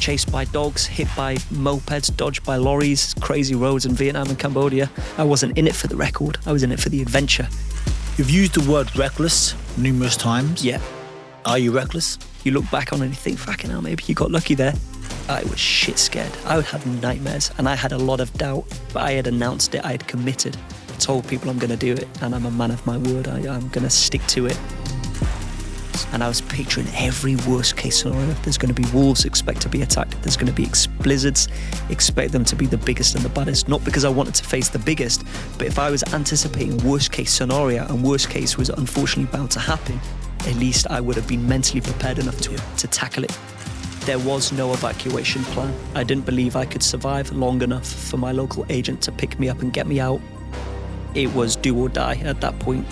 chased by dogs, hit by mopeds, dodged by lorries, crazy roads in Vietnam and Cambodia. I wasn't in it for the record. I was in it for the adventure. You've used the word reckless numerous times. Yeah. Are you reckless? You look back on it and you think, fucking hell, maybe you got lucky there. I was shit scared. I would have nightmares and I had a lot of doubt, but I had announced it. I had committed. I told people I'm going to do it, and I'm a man of my word. I'm going to stick to it. And I was picturing every worst case scenario. There's going to be wolves, expect to be attacked. There's going to be blizzards, expect them to be the biggest and the baddest. Not because I wanted to face the biggest, but if I was anticipating worst case scenario and worst case was unfortunately bound to happen, at least I would have been mentally prepared enough to tackle it. There was no evacuation plan. I didn't believe I could survive long enough for my local agent to pick me up and get me out. It was do or die at that point.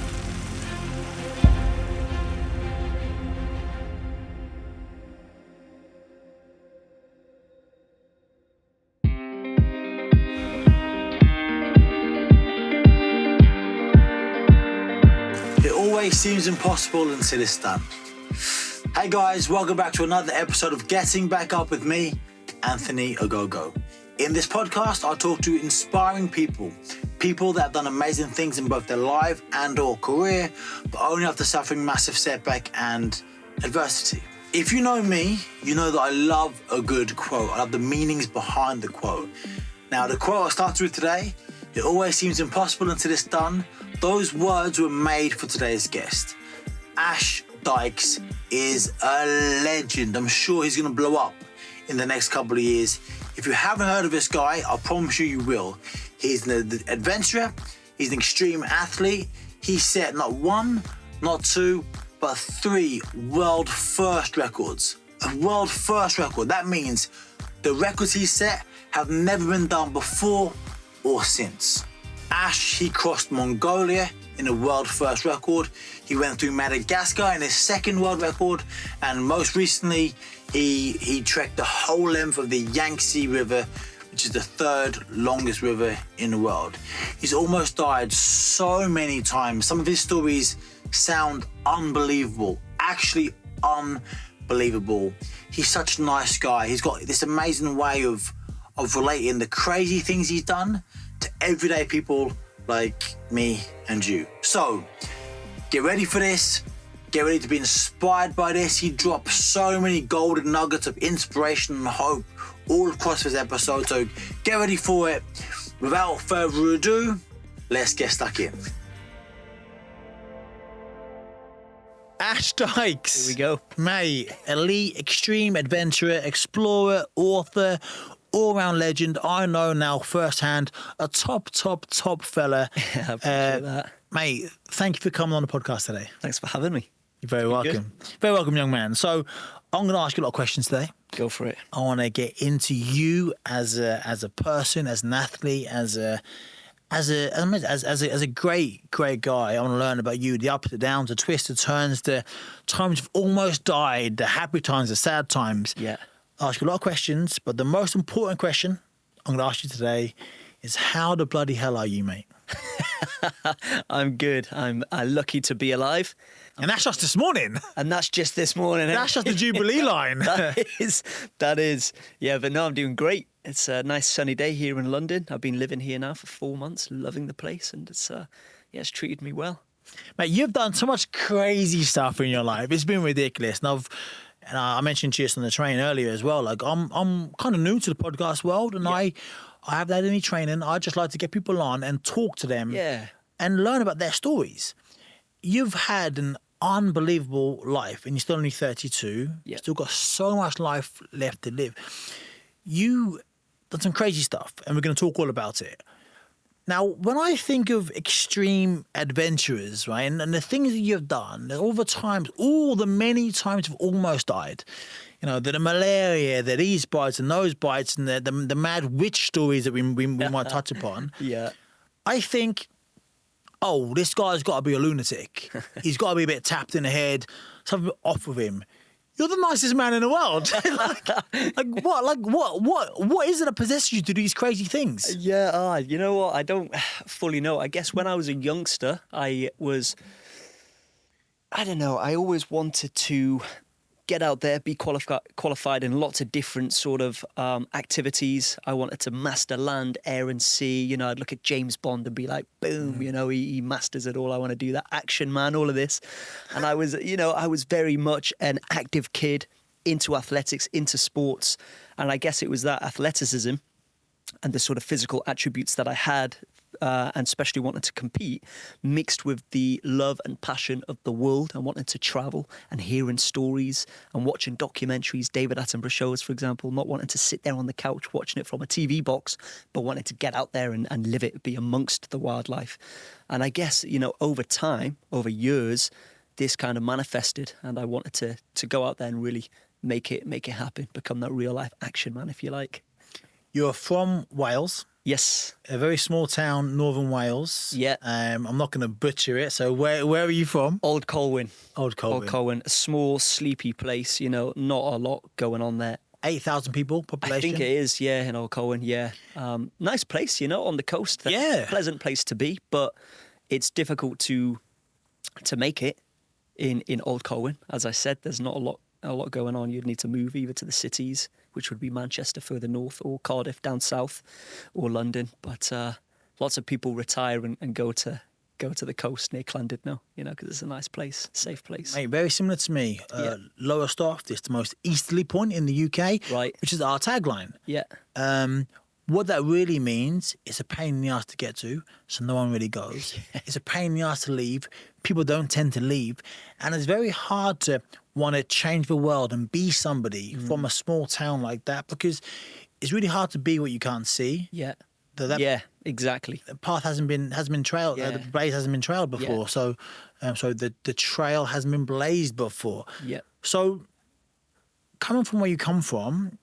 It always seems impossible until it's done. Hey guys, welcome back to another episode of Getting Back Up with me, Anthony Ogogo. In this podcast, I'll talk to inspiring people that have done amazing things in both their life and or career, but only after suffering massive setback and adversity. If you know me, you know that I love a good quote. I love the meanings behind the quote. Now, the quote I started with today, it always seems impossible until it's done. Those words were made for today's guest. Ash Dykes is a legend. I'm sure he's going to blow up in the next couple of years. If you haven't heard of this guy, I promise you will. He's an adventurer. He's an extreme athlete. He set not one, not two, but 3 world first records. A world first record. That means the records he set have never been done before or since. Ash, he crossed Mongolia in a world first record. He went through Madagascar in his second world record, and most recently he trekked the whole length of the Yangtze River, which is the 3rd longest river in the world. He's almost died so many times. Some of his stories sound unbelievable, actually unbelievable. He's such a nice guy. He's got this amazing way of relating the crazy things he's done to everyday people like me and you. So, get ready for this. Get ready to be inspired by this. He drops so many golden nuggets of inspiration and hope all across this episode. So, get ready for it. Without further ado, let's get stuck in. Ash Dykes. Here we go. Mate, elite, extreme adventurer, explorer, author, all-round legend. I know now firsthand, a top fella. Yeah, I appreciate that. Mate, thank you for coming on the podcast today. Thanks for having me. You're very welcome. Very welcome, young man. So I'm going to ask you a lot of questions today. Go for it. I want to get into you as a person, as an athlete, as a great guy. I want to learn about you, the ups, the downs, the twists, the turns, the times you've almost died, the happy times, the sad times. Yeah. I ask you a lot of questions, but the most important question I'm going to ask you today is how the bloody hell are you, mate? I'm good. I'm lucky to be alive. And that's just this morning. And that's just this morning. That's just the Jubilee line. That is. Yeah, but no, I'm doing great. It's a nice sunny day here in London. I've been living here now for 4 months, loving the place, and it's treated me well. Mate, you've done so much crazy stuff in your life. It's been ridiculous. And I mentioned to you on the train earlier as well. Like I'm kind of new to the podcast world, and I haven't had any training. I just like to get people on and talk to them, and learn about their stories. You've had an unbelievable life, and you're still only 32. Yeah. Still got so much life left to live. You done some crazy stuff, and we're going to talk all about it. Now, when I think of extreme adventurers, right, and the things that you've done, all the many times you've almost died, you know, the malaria, the these bites and those bites, and the mad witch stories that we might touch upon. Yeah. I think, oh, this guy's got to be a lunatic. He's got to be a bit tapped in the head, something off with him. You're the nicest man in the world. What is it that possesses you to do these crazy things? Yeah, you know what? I don't fully know. I guess when I was a youngster, I don't know, I always wanted to get out there, be qualified in lots of different sort of activities. I wanted to master land, air and sea. You know, I'd look at James Bond and be like, boom, you know, he masters it all. I want to do that. Action man, all of this. And I was, you know, I was very much an active kid, into athletics, into sports. And I guess it was that athleticism and the sort of physical attributes that I had, and especially wanting to compete, mixed with the love and passion of the world and wanting to travel and hearing stories and watching documentaries, David Attenborough shows, for example, not wanting to sit there on the couch watching it from a TV box, but wanting to get out there and live it, be amongst the wildlife. And I guess, you know, over time, over years, this kind of manifested, and I wanted to go out there and really make it happen, become that real life action man, if you like. You're from Wales. Yes. A very small town, northern Wales. Yeah. I'm not going to butcher it. So where are you from? Old Colwyn. Old Colwyn. Old Colwyn. A small, sleepy place, you know, not a lot going on there. 8,000 people population? I think it is, yeah, in Old Colwyn, yeah. Nice place, you know, on the coast. Yeah. Pleasant place to be, but it's difficult to make it in Old Colwyn. As I said, there's not a lot going on. You'd need to move either to the cities, which would be Manchester further north, or Cardiff down south, or London. But lots of people retire and go to the coast near Llandudno, you know, because it's a nice place, safe place. Mate, very similar to me. Lowestoft is the most easterly point in the UK, Right. which is our tagline. Yeah. What that really means is a pain in the ass to get to, so no one really goes. It's a pain in the ass to leave. People don't tend to leave. And it's very hard to want to change the world and be somebody from a small town like that, because it's really hard to be what you can't see. Yeah. That Exactly. the path hasn't been trailed. Yeah. The blaze hasn't been trailed before. Yeah. So the trail hasn't been blazed before. Yeah. So coming from where you come from,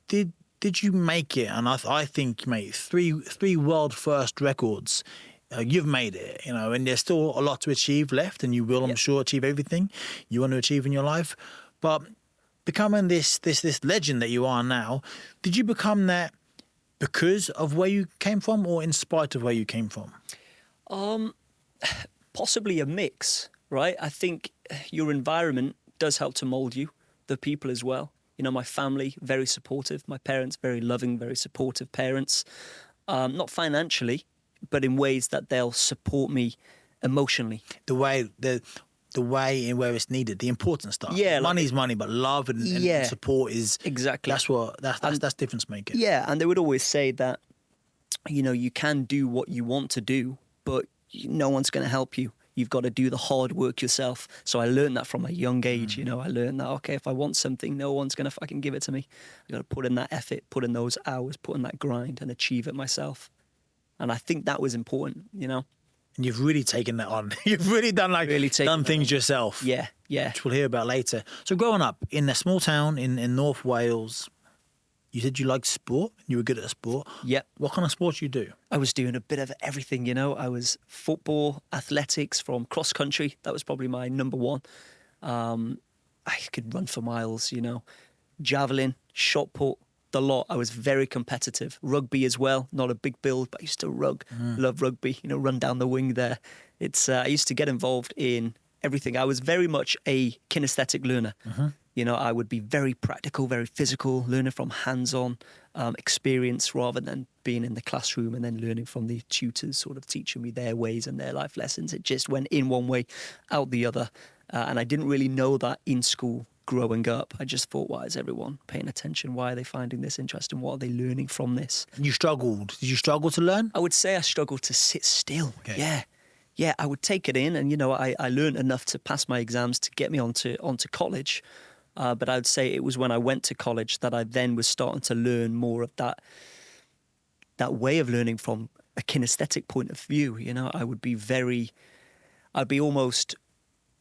did you make it? And I think, mate, three world first records. You've made it, you know, and there's still a lot to achieve left, and you will, I'm sure, achieve everything you want to achieve in your life. But becoming this legend that you are now, did you become that because of where you came from, or in spite of where you came from? Possibly a mix, right? I think your environment does help to mold you, the people as well. You know, my family, very supportive. My parents, very loving, very supportive parents. Not financially, but in ways that they'll support me emotionally. The way in where it's needed, the important stuff. Yeah, money's money, but love and support is exactly. That's difference making. Yeah, and they would always say that, you know, you can do what you want to do, but no one's going to help you. You've got to do the hard work yourself. So I learned that from a young age. You know, I learned that, okay, if I want something, no one's going to fucking give it to me. I've got to put in that effort, put in those hours, put in that grind and achieve it myself. And I think that was important, you know. And you've really taken that on. You've really done things yourself. Yeah. Which we'll hear about later. So growing up in a small town in North Wales, you said you liked sport. You were good at sport. Yeah. What kind of sport do you do? I was doing a bit of everything, you know. I was football, athletics, from cross country. That was probably my number one. I could run for miles, you know. Javelin, shot put, the lot. I was very competitive. Rugby as well. Not a big build, but I used to love rugby, you know, run down the wing there. I used to get involved in everything. I was very much a kinesthetic learner. You know, I would be very practical, very physical, learning from hands-on experience rather than being in the classroom and then learning from the tutors sort of teaching me their ways and their life lessons. It just went in one way, out the other. And I didn't really know that in school growing up. I just thought, why is everyone paying attention? Why are they finding this interesting? What are they learning from this? You struggled. Did you struggle to learn? I would say I struggled to sit still. Okay. Yeah, I would take it in, and, you know, I learned enough to pass my exams to get me onto college. But I would say it was when I went to college that I then was starting to learn more of that way of learning from a kinesthetic point of view. You know, I'd be almost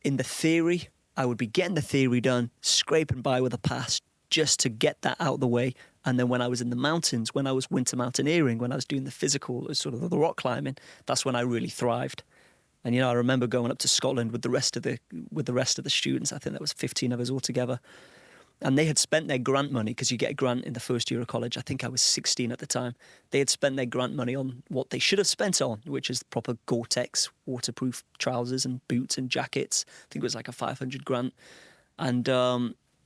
in the theory. I would be getting the theory done, scraping by with a pass just to get that out of the way. And then when I was in the mountains, when I was winter mountaineering, when I was doing the physical, sort of the rock climbing, that's when I really thrived. And, you know, I remember going up to Scotland with the rest of the students. I think there was 15 of us all together. And they had spent their grant money, because you get a grant in the first year of college. I think I was 16 at the time. They had spent their grant money on what they should have spent on, which is proper Gore-Tex, waterproof trousers and boots and jackets. I think it was like a 500 grant. And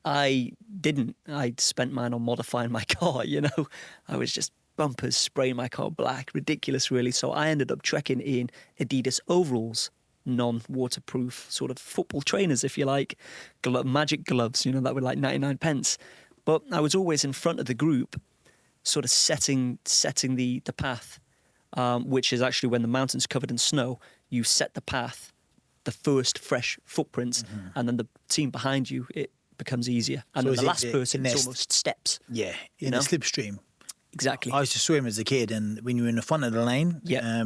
I didn't. I spent mine on modifying my car, you know. I was just bumpers, spraying my car black, ridiculous really. So I ended up trekking in Adidas overalls, non-waterproof sort of football trainers, if you like, magic gloves, you know, that were like 99 pence. But I was always in front of the group, sort of setting the path, which is actually when the mountain's covered in snow, you set the path, the first fresh footprints, and then the team behind you, it becomes easier. And So then the last person, it's nest? almost steps. Yeah, You in know? the slipstream. Exactly. I used to swim as a kid, and when you were in the front of the lane, Yeah.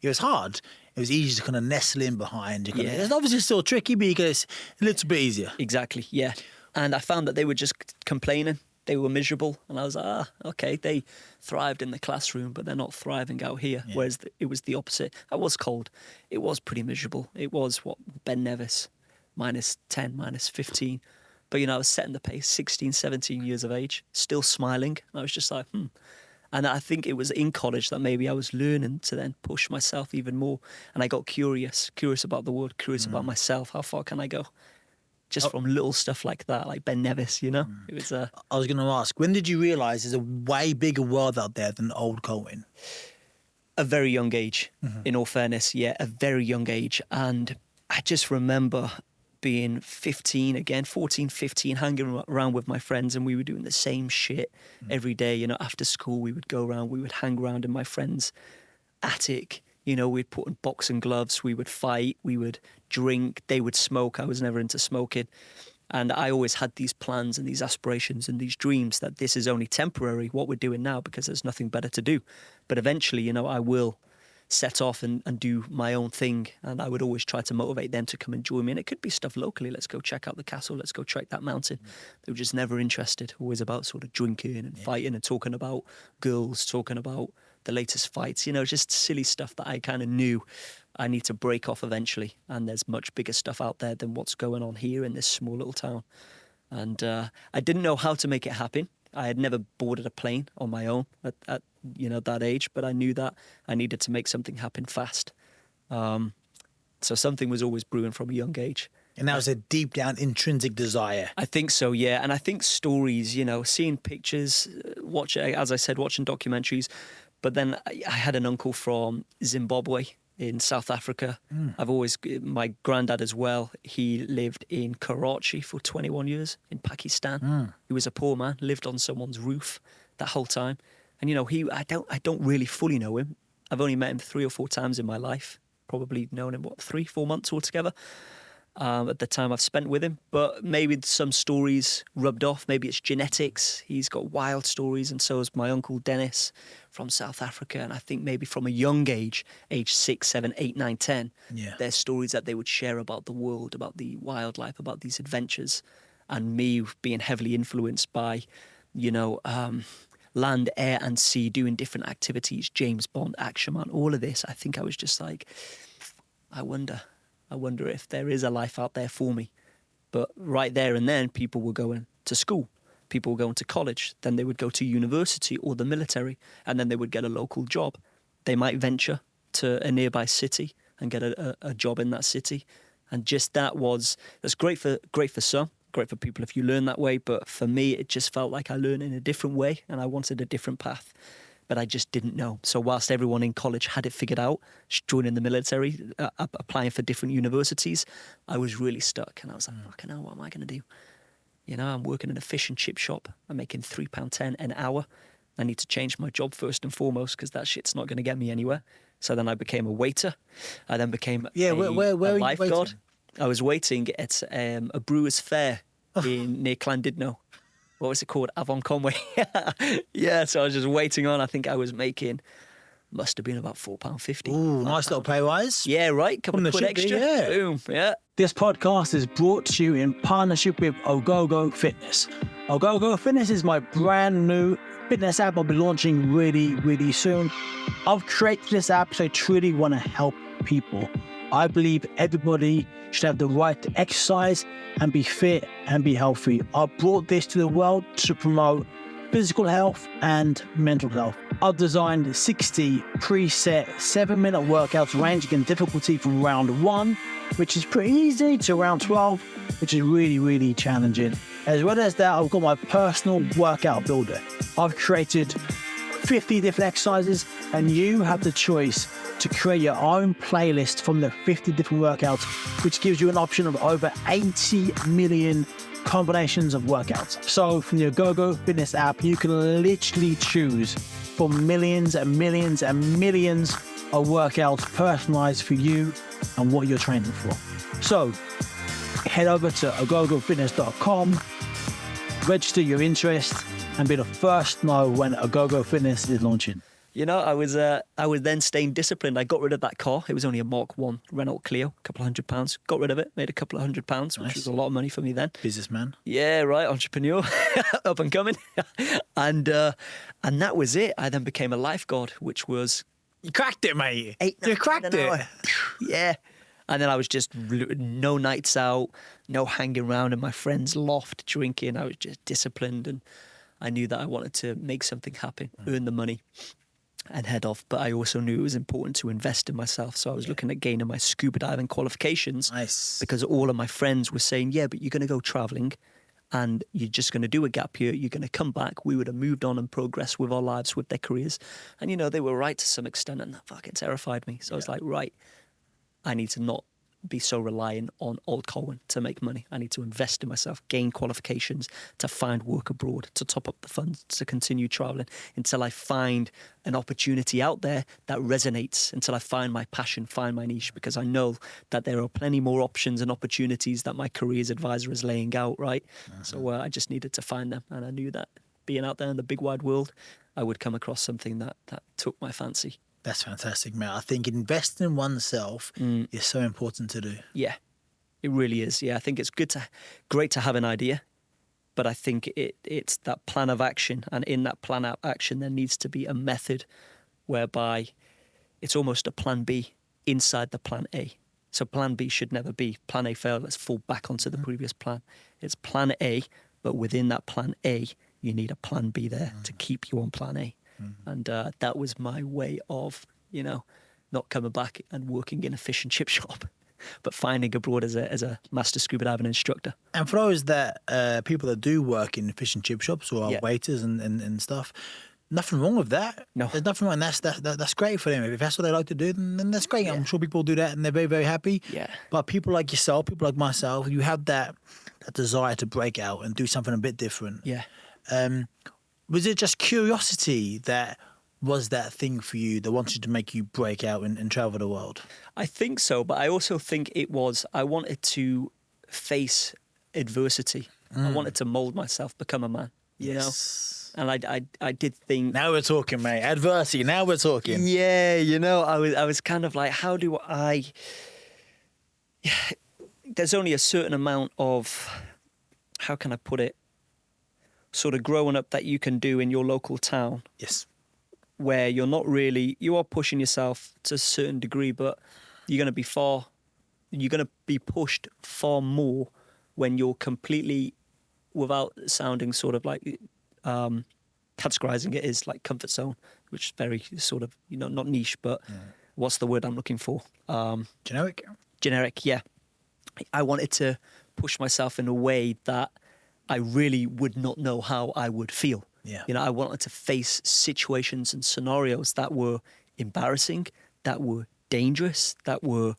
it was hard. It was easy to kind of nestle in behind. Yeah. It's obviously still tricky, but it's a little bit easier. Exactly, yeah. And I found that they were just complaining. They were miserable. And I was like, okay, they thrived in the classroom, but they're not thriving out here. Yeah. Whereas it was the opposite. I was cold. It was pretty miserable. It was Ben Nevis, -10, -15. But, you know, I was setting the pace, 16, 17 years of age, still smiling. I was just like, And I think it was in college that maybe I was learning to then push myself even more. And I got curious about the world, curious about myself. How far can I go? Just from little stuff like that, like Ben Nevis, you know? It was I was going to ask, when did you realise there's a way bigger world out there than Old Colwyn? a very young age, in all fairness. Yeah, a very young age. And I just remember being 14, 15, hanging around with my friends, and we were doing the same shit every day. You know, after school, we would go around, we would hang around in my friend's attic. You know, we'd put on boxing gloves, we would fight, we would drink, they would smoke. I was never into smoking. And I always had these plans and these aspirations and these dreams that this is only temporary, what we're doing now, because there's nothing better to do. But eventually, you know, I will set off and do my own thing. And I would always try to motivate them to come and join me. And it could be stuff locally. Let's go check out the castle. Let's go trek that mountain. They were just never interested. Always about sort of drinking and fighting and talking about girls, talking about the latest fights. You know, just silly stuff that I kind of knew I need to break off eventually. And there's much bigger stuff out there than what's going on here in this small little town. And I didn't know how to make it happen. I had never boarded a plane on my own at you know, that age, but I knew that I needed to make something happen fast. So something was always brewing from a young age. And that was a deep down intrinsic desire. I think so, yeah. And I think stories, you know, seeing pictures, as I said, watching documentaries. But then I had an uncle from Zimbabwe in South Africa. My granddad as well, he lived in Karachi for 21 years in Pakistan. He was a poor man, lived on someone's roof that whole time. And, you know, I don't really fully know him. I've only met him 3 or 4 times in my life. Probably known him, 3-4 months altogether. At the time I've spent with him, but maybe some stories rubbed off. Maybe it's genetics. He's got wild stories, and so has my uncle Dennis from South Africa. And I think maybe from a young age 6, 7, 8, 9, 10, there's stories that they would share about the world, about the wildlife, about these adventures. And me being heavily influenced by, you know, land, air and sea, doing different activities, James Bond, Action Man, all of this. I think I was just like, I wonder if there is a life out there for me. But right there and then, people were going to school. People were going to college. Then they would go to university or the military, and then they would get a local job. They might venture to a nearby city and get a job in that city. And just that's great for some, great for people if you learn that way. But for me, it just felt like I learned in a different way, and I wanted a different path. But I just didn't know. So whilst everyone in college had it figured out, joining the military, applying for different universities, I was really stuck. And I was like, fucking hell, what am I going to do? You know, I'm working in a fish and chip shop. I'm making £3.10 an hour. I need to change my job first and foremost, because that shit's not going to get me anywhere. So then I became a waiter. I then became a lifeguard. I was waiting at a brewer's fair near Llandudno. What was it called? Avon Conway. Yeah, so I was just waiting on. I think I was making, must have been about £4.50. Ooh, nice little pay rise. Yeah, right. Couple of quid extra. Yeah. Boom, yeah. This podcast is brought to you in partnership with Ogogo Fitness. Ogogo Fitness is my brand new fitness app I'll be launching really, really soon. I've created this app so I truly want to help people. I believe everybody should have the right to exercise and be fit and be healthy. I brought this to the world to promote physical health and mental health. I've designed 60 preset 7-minute workouts ranging in difficulty from round 1, which is pretty easy, to round 12, which is really, really challenging. As well as that, I've got my personal workout builder. I've created 50 different exercises, and you have the choice to create your own playlist from the 50 different workouts, which gives you an option of over 80 million combinations of workouts. So from your GoGo Fitness app, you can literally choose from millions and millions and millions of workouts personalized for you and what you're training for. So head over to agogofitness.com, register your interest, and be the first to know when Agogo Fitness is launching. You know, I was then staying disciplined. I got rid of that car. It was only a Mark 1 Renault Clio, a couple of £100. Got rid of it, made a couple of £100, which was a lot of money for me then. Businessman. Yeah, right, entrepreneur, up and coming. and that was it. I then became a lifeguard, which was... You cracked it, mate. You cracked it. Yeah. And then I was just no nights out, no hanging around in my friend's loft drinking. I was just disciplined, and I knew that I wanted to make something happen, earn the money, and head off. But I also knew it was important to invest in myself. So I was looking at gaining my scuba diving qualifications. Nice. Because all of my friends were saying, yeah, but you're going to go traveling and you're just going to do a gap year. You're going to come back. We would have moved on and progressed with our lives, with their careers. And, you know, they were right to some extent, and that fucking terrified me. So I was like, right, I need to not be so reliant on Old Colwyn to make money. I need to invest in myself, gain qualifications, to find work abroad, to top up the funds, to continue traveling until I find an opportunity out there that resonates, until I find my passion, find my niche, because I know that there are plenty more options and opportunities that my careers advisor is laying out, right? So I just needed to find them, and I knew that being out there in the big wide world, I would come across something that took my fancy. That's fantastic, mate. I think investing in oneself is so important to do. Yeah, it really is. Yeah, I think it's great to have an idea, but I think it's that plan of action. And in that plan of action, there needs to be a method whereby it's almost a plan B inside the plan A. So plan B should never be plan A failed, let's fall back onto the previous plan. It's plan A, but within that plan A, you need a plan B there to keep you on plan A. And that was my way of, you know, not coming back and working in a fish and chip shop, but finding abroad as a master scuba diving instructor. And for those that people that do work in fish and chip shops or are waiters and stuff, nothing wrong with that. No, there's nothing wrong. That's great for them. If that's what they like to do, then that's great. I'm sure people do that and they're very, very happy. Yeah. But people like yourself, people like myself, you have that desire to break out and do something a bit different. Yeah. Was it just curiosity that was that thing for you that wanted to make you break out and travel the world? I think so, but I also think it was, I wanted to face adversity. I wanted to mold myself, become a man, you know? And I did think... Now we're talking, mate. Adversity, now we're talking. Yeah, you know, I was kind of like, how do I... There's only a certain amount of, how can I put it, sort of growing up that you can do in your local town. Yes. Where you're not really, you are pushing yourself to a certain degree, but you're going to be pushed far more when you're completely, without sounding sort of like, categorizing it as like comfort zone, which is very sort of, you know, not niche, but what's the word I'm looking for? Generic? Generic, yeah. I wanted to push myself in a way that I really would not know how I would feel. Yeah. You know, I wanted to face situations and scenarios that were embarrassing, that were dangerous, that were,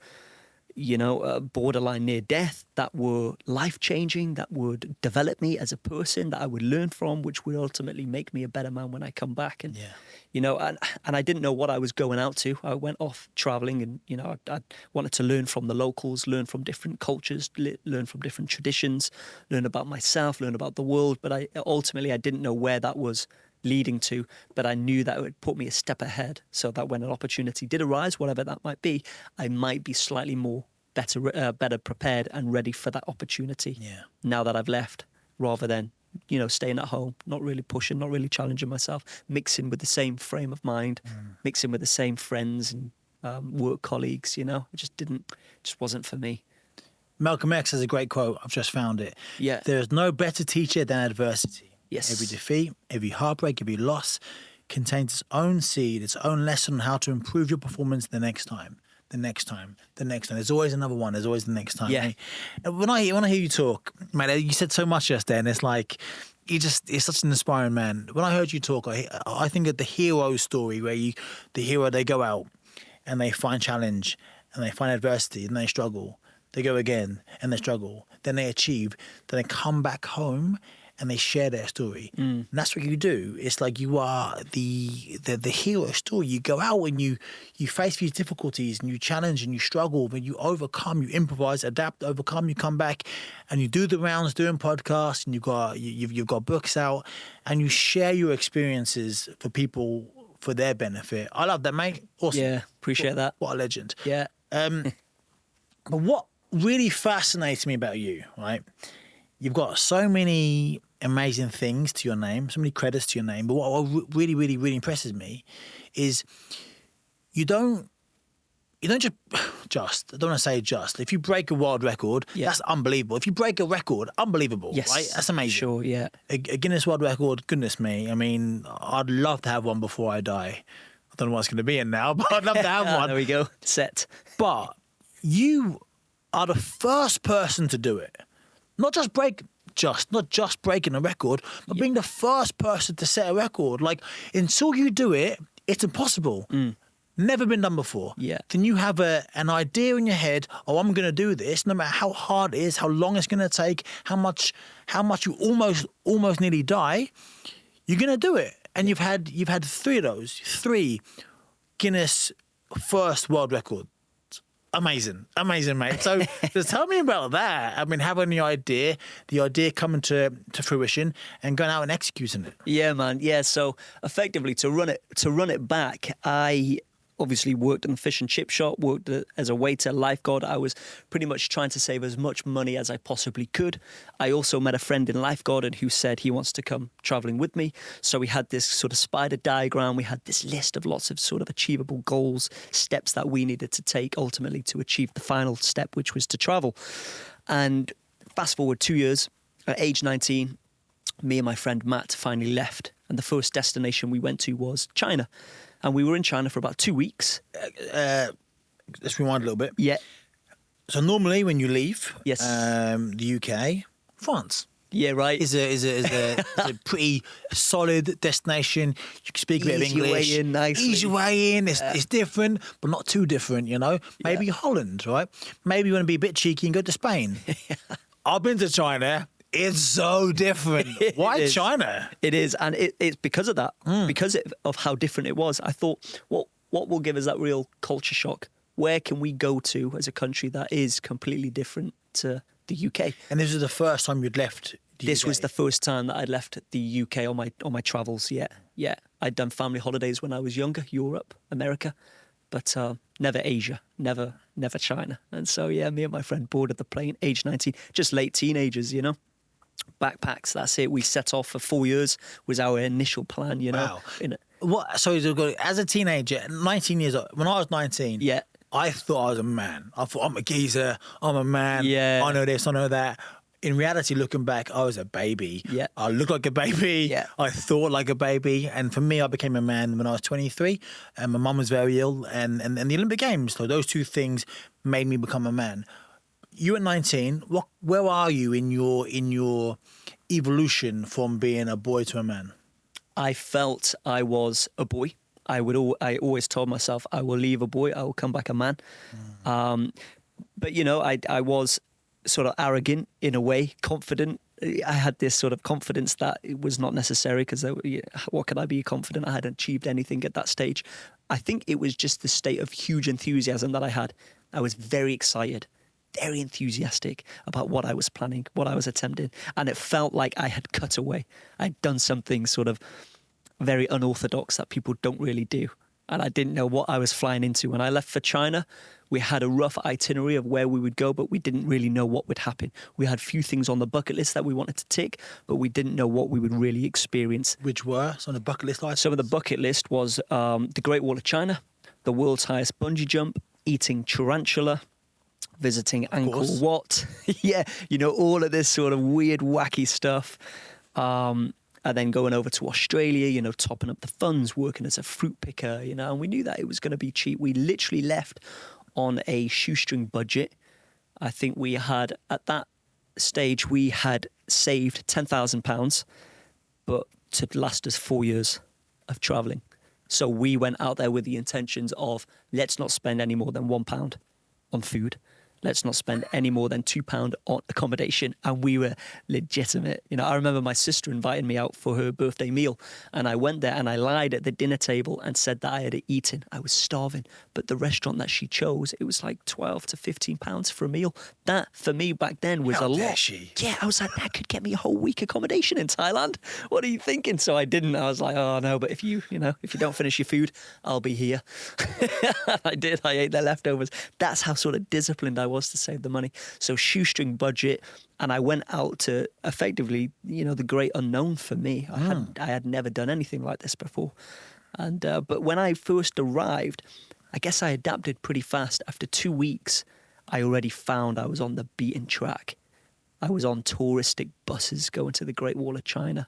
you know, borderline near death, that were life-changing, that would develop me as a person, that I would learn from, which would ultimately make me a better man when I come back. And, you know, and I didn't know what I was going out to. I went off traveling and, you know, I wanted to learn from the locals, learn from different cultures, learn from different traditions, learn about myself, learn about the world. But ultimately, I didn't know where that was leading to, but I knew that it would put me a step ahead so that when an opportunity did arise, whatever that might be, I might be slightly more better prepared and ready for that opportunity now that I've left, rather than, you know, staying at home, not really pushing, not really challenging myself, mixing with the same frame of mind, mixing with the same friends and work colleagues, you know. It just wasn't for me. Malcolm X has a great quote. I've just found it. Yeah. There is no better teacher than adversity. Yes. Every defeat, every heartbreak, every loss contains its own seed, its own lesson on how to improve your performance the next time. the next time. There's always another one. There's always the next time. Yeah. Mate. And when I hear you talk, mate, you said so much just then. It's like you're such an inspiring man. When I heard you talk, I think of the hero story where the hero, they go out and they find challenge and they find adversity and they struggle. They go again and they struggle. Then they achieve. Then they come back home and they share their story. And that's what you do. It's like you are the hero story. You go out and you face these difficulties and you challenge and you struggle, but you overcome, you improvise, adapt, overcome, you come back and you do the rounds doing podcasts and you've got books out and you share your experiences for people for their benefit. I love that, mate. Awesome. Yeah, appreciate that. What a legend. Yeah. But what really fascinates me about you, right? You've got so many amazing things to your name, so many credits to your name. But what really, really, really impresses me is you don't just, I don't want to say just. If you break a world record, that's unbelievable. If you break a record, unbelievable, Yes. right? That's amazing. Sure, yeah. A Guinness World Record, goodness me. I mean, I'd love to have one before I die. I don't know what it's going to be in now, but I'd love to have one. There we go. Set. But you are the first person to do it. Not just breaking a record, but being the first person to set a record. Like, until you do it, it's impossible. Never been done before. Yeah. Then you have an idea in your head, oh, I'm going to do this, no matter how hard it is, how long it's going to take, how much you almost nearly die, you're going to do it. And you've had 3 of those, 3 Guinness first world record. Amazing, mate. So just tell me about that. I mean, having the idea coming to fruition and going out and executing it. Yeah, man. Yeah. So effectively, to run it back, I obviously worked in the fish and chip shop, worked as a waiter, lifeguard. I was pretty much trying to save as much money as I possibly could. I also met a friend in lifeguarding who said he wants to come traveling with me. So we had this sort of spider diagram. We had this list of lots of sort of achievable goals, steps that we needed to take ultimately to achieve the final step, which was to travel. And fast forward 2 years, at age 19, me and my friend Matt finally left. And the first destination we went to was China. And we were in China for about 2 weeks. Let's rewind a little bit. Yeah. So normally when you leave Yes. the UK, France Yeah, right. is a pretty solid destination. You can speak a bit of Ease your English. way in nicely. Ease your way in. It's different, but not too different, you know. Maybe Holland, right? Maybe you want to be a bit cheeky and go to Spain. I've been to China. It's so different. Why China? It is, and it's because of that, because of how different it was. I thought, what will give us that real culture shock? Where can we go to as a country that is completely different to the UK? And this was the first time you'd left the This UK. was the first time that I'd left the UK on my travels. Yeah. I'd done family holidays when I was younger, Europe, America, but never Asia, never China. And so me and my friend boarded the plane, age 19, just late teenagers, you know. Backpacks, that's it. We set off for 4 years was our initial plan, you know. Wow. What? So as a teenager, 19 years old, when I was 19, Yeah. I thought I was a man. I thought I'm a geezer, I'm a man, Yeah. I know this, I know that. In reality, looking back, I was a baby. Yeah. I looked like a baby. Yeah. I thought like a baby. And for me, I became a man when I was 23. And my mum was very ill. And the Olympic Games, so those 2 things made me become a man. You at 19, where are you in your evolution from being a boy to a man? I felt I was a boy. I always told myself I will leave a boy, I will come back a man. But you know, I was sort of arrogant in a way, confident. I had this sort of confidence that it was not necessary because what could I be confident? I hadn't achieved anything at that stage. I think it was just the state of huge enthusiasm that I had. I was very excited, very enthusiastic about what I was planning, what I was attempting. And it felt like I had cut away. I'd done something sort of very unorthodox that people don't really do. And I didn't know what I was flying into. When I left for China, we had a rough itinerary of where we would go, but we didn't really know what would happen. We had few things on the bucket list that we wanted to tick, but we didn't know what we would really experience. Which were some of the bucket list items? Some of the bucket list was the Great Wall of China, the world's highest bungee jump, eating tarantula, visiting Angkor Wat. Yeah, you know, all of this sort of weird, wacky stuff. And then going over to Australia, you know, topping up the funds, working as a fruit picker, you know, and we knew that it was going to be cheap. We literally left on a shoestring budget. I think we had, at that stage, we had saved £10,000, but to last us 4 years of traveling. So we went out there with the intentions of, let's not spend any more than £1 on food. Let's not spend any more than £2 on accommodation. And we were legitimate. You know, I remember my sister invited me out for her birthday meal, and I went there and I lied at the dinner table and said that I had eaten. I was starving. But the restaurant that she chose, it was like £12 to £15 for a meal. That, for me back then, was How a dare lot. she? Yeah, I was like, that could get me a whole week accommodation in Thailand. What are you thinking? So I didn't. I was like, oh no, but if you don't finish your food, I'll be here. I did. I ate their leftovers. That's how sort of disciplined I was to save the money. So shoestring budget, and I went out to effectively, the great unknown for me. I had never done anything like this before, and but when I first arrived, I guess I adapted pretty fast. After 2 weeks, I already found I was on the beaten track. I was on touristic buses going to the Great Wall of China.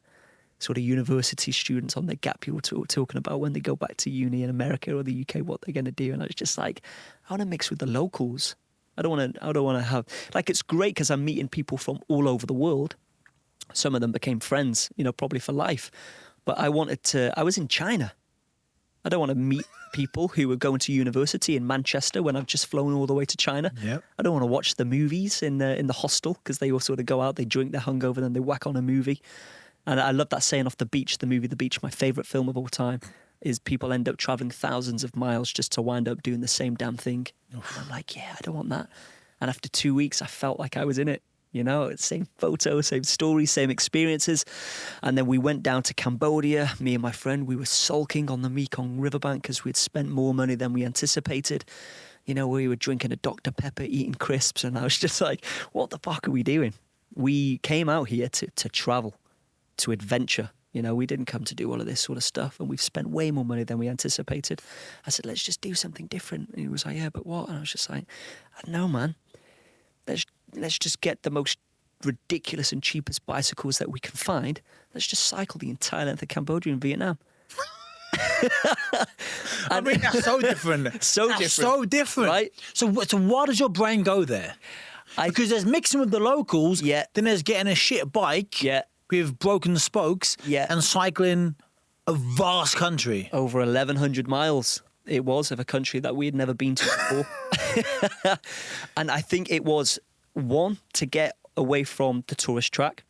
Sort of university students on their gap year talking about when they go back to uni in America or the UK, what they're going to do. And I was just like, I want to mix with the locals. I don't want to have, like, it's great because I'm meeting people from all over the world. Some of them became friends, probably for life. But I was in China. I don't want to meet people who were going to university in Manchester when I've just flown all the way to China. Yep. I don't want to watch the movies in the hostel because they all sort of go out, they drink, they're hungover, then they whack on a movie. And I love that saying off The Beach, the movie The Beach, my favourite film of all time, is people end up travelling thousands of miles just to wind up doing the same damn thing. And I'm like, yeah, I don't want that. And after 2 weeks, I felt like I was in it. Same photos, same stories, same experiences. And then we went down to Cambodia. Me and my friend, we were sulking on the Mekong riverbank because we'd spent more money than we anticipated. We were drinking a Dr. Pepper, eating crisps. And I was just like, what the fuck are we doing? We came out here to travel, to adventure. We didn't come to do all of this sort of stuff, and we've spent way more money than we anticipated. I said, let's just do something different. And he was like, yeah, but what? And I was just like, I don't know, man. Let's just get the most ridiculous and cheapest bicycles that we can find. Let's just cycle the entire length of Cambodia and Vietnam. I mean, that's so different. That's so different. Right? So why does your brain go there? Because there's mixing with the locals, Yeah. then there's getting a shit bike Yeah. with broken spokes, Yeah. and cycling a vast country. Over 1,100 miles it was of a country that we had never been to before. And I think it was, one, to get away from the tourist trap,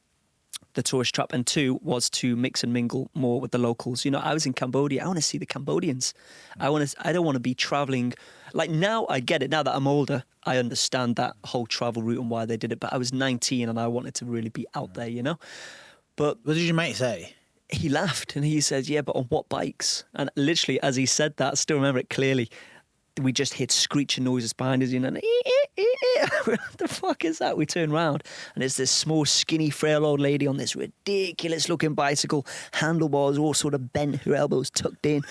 and two, was to mix and mingle more with the locals. I was in Cambodia. I want to see the Cambodians. I don't want to be traveling. Like, now I get it. Now that I'm older, I understand that whole travel route and why they did it. But I was 19 and I wanted to really be out there, But What did your mate say? he laughed and he said, yeah, but on what bikes? And literally, as he said that, I still remember it clearly. We just heard screeching noises behind us, and what the fuck is that? We turn around and it's this small, skinny, frail old lady on this ridiculous looking bicycle, handlebars all sort of bent, her elbows tucked in.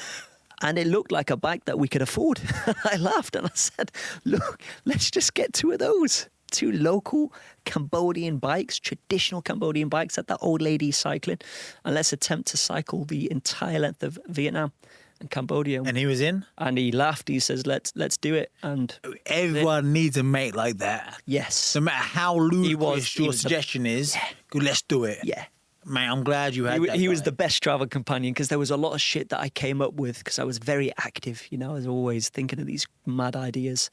And it looked like a bike that we could afford. I laughed and I said, look, let's just get two of those. Two local Cambodian bikes, traditional Cambodian bikes that old lady's cycling. And let's attempt to cycle the entire length of Vietnam and Cambodia. And he was in? And he laughed. He says, let's do it. And Everyone needs a mate like that. yes. No matter how ludicrous he your was suggestion is, good, let's do it. Yeah. Mate, I'm glad you had that. He was guy. the best travel companion because there was a lot of shit that I came up with because I was very active. I was always thinking of these mad ideas.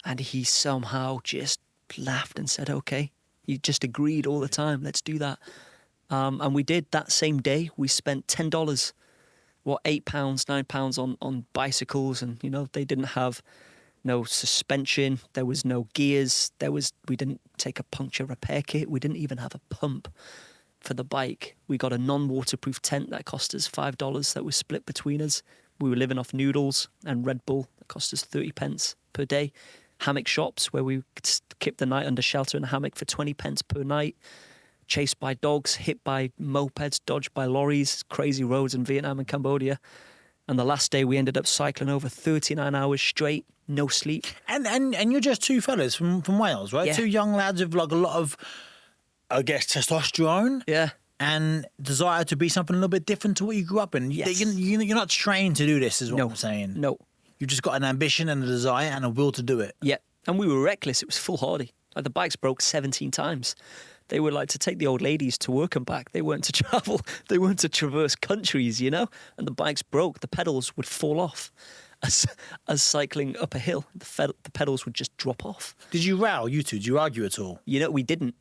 And he somehow just laughed and said, okay. He just agreed all the time. Let's do that. And we did that same day. We spent $10, £8, £9 on bicycles. And, they didn't have no suspension. There was no gears. We didn't take a puncture repair kit. We didn't even have a pump for the bike. We got a non-waterproof tent that cost us $5 that was split between us. We were living off noodles and Red Bull that cost us 30 pence per day. Hammock shops where we could keep the night under shelter in a hammock for 20 pence per night. Chased by dogs, hit by mopeds, dodged by lorries, crazy roads in Vietnam and Cambodia. And the last day we ended up cycling over 39 hours straight, no sleep. And you're just two fellas from Wales, right? Yeah. Two young lads with like a lot of, I guess, testosterone. Yeah. And desire to be something a little bit different to what you grew up in. Yes. You're not trained to do this, is what I'm saying. No. You just got an ambition and a desire and a will to do it. Yeah, and we were reckless. It was foolhardy. Like the bikes broke 17 times. They were like to take the old ladies to work and back. They weren't to travel. They weren't to traverse countries, you know? And the bikes broke. The pedals would fall off. As cycling up a hill, the pedals would just drop off. Did you row, you two? Did you argue at all? You know, we didn't.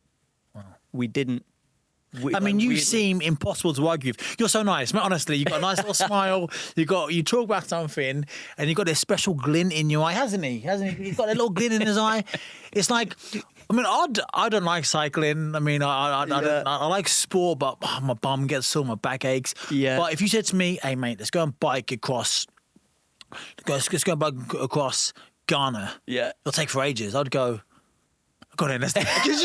Wow. We didn't. I mean, you seem impossible to argue with. You're so nice, man. Honestly, you've got a nice little smile. You talk about something, and you've got this special glint in your eye, hasn't he? He's got a little glint in his eye. It's like, I mean, I don't like cycling. I mean, I like sport, but my bum gets sore, my back aches. Yeah. But if you said to me, "Hey, mate, let's go and bike across, let's go and bike across Ghana," Yeah. it'll take for ages. I'd go. God, understand. Because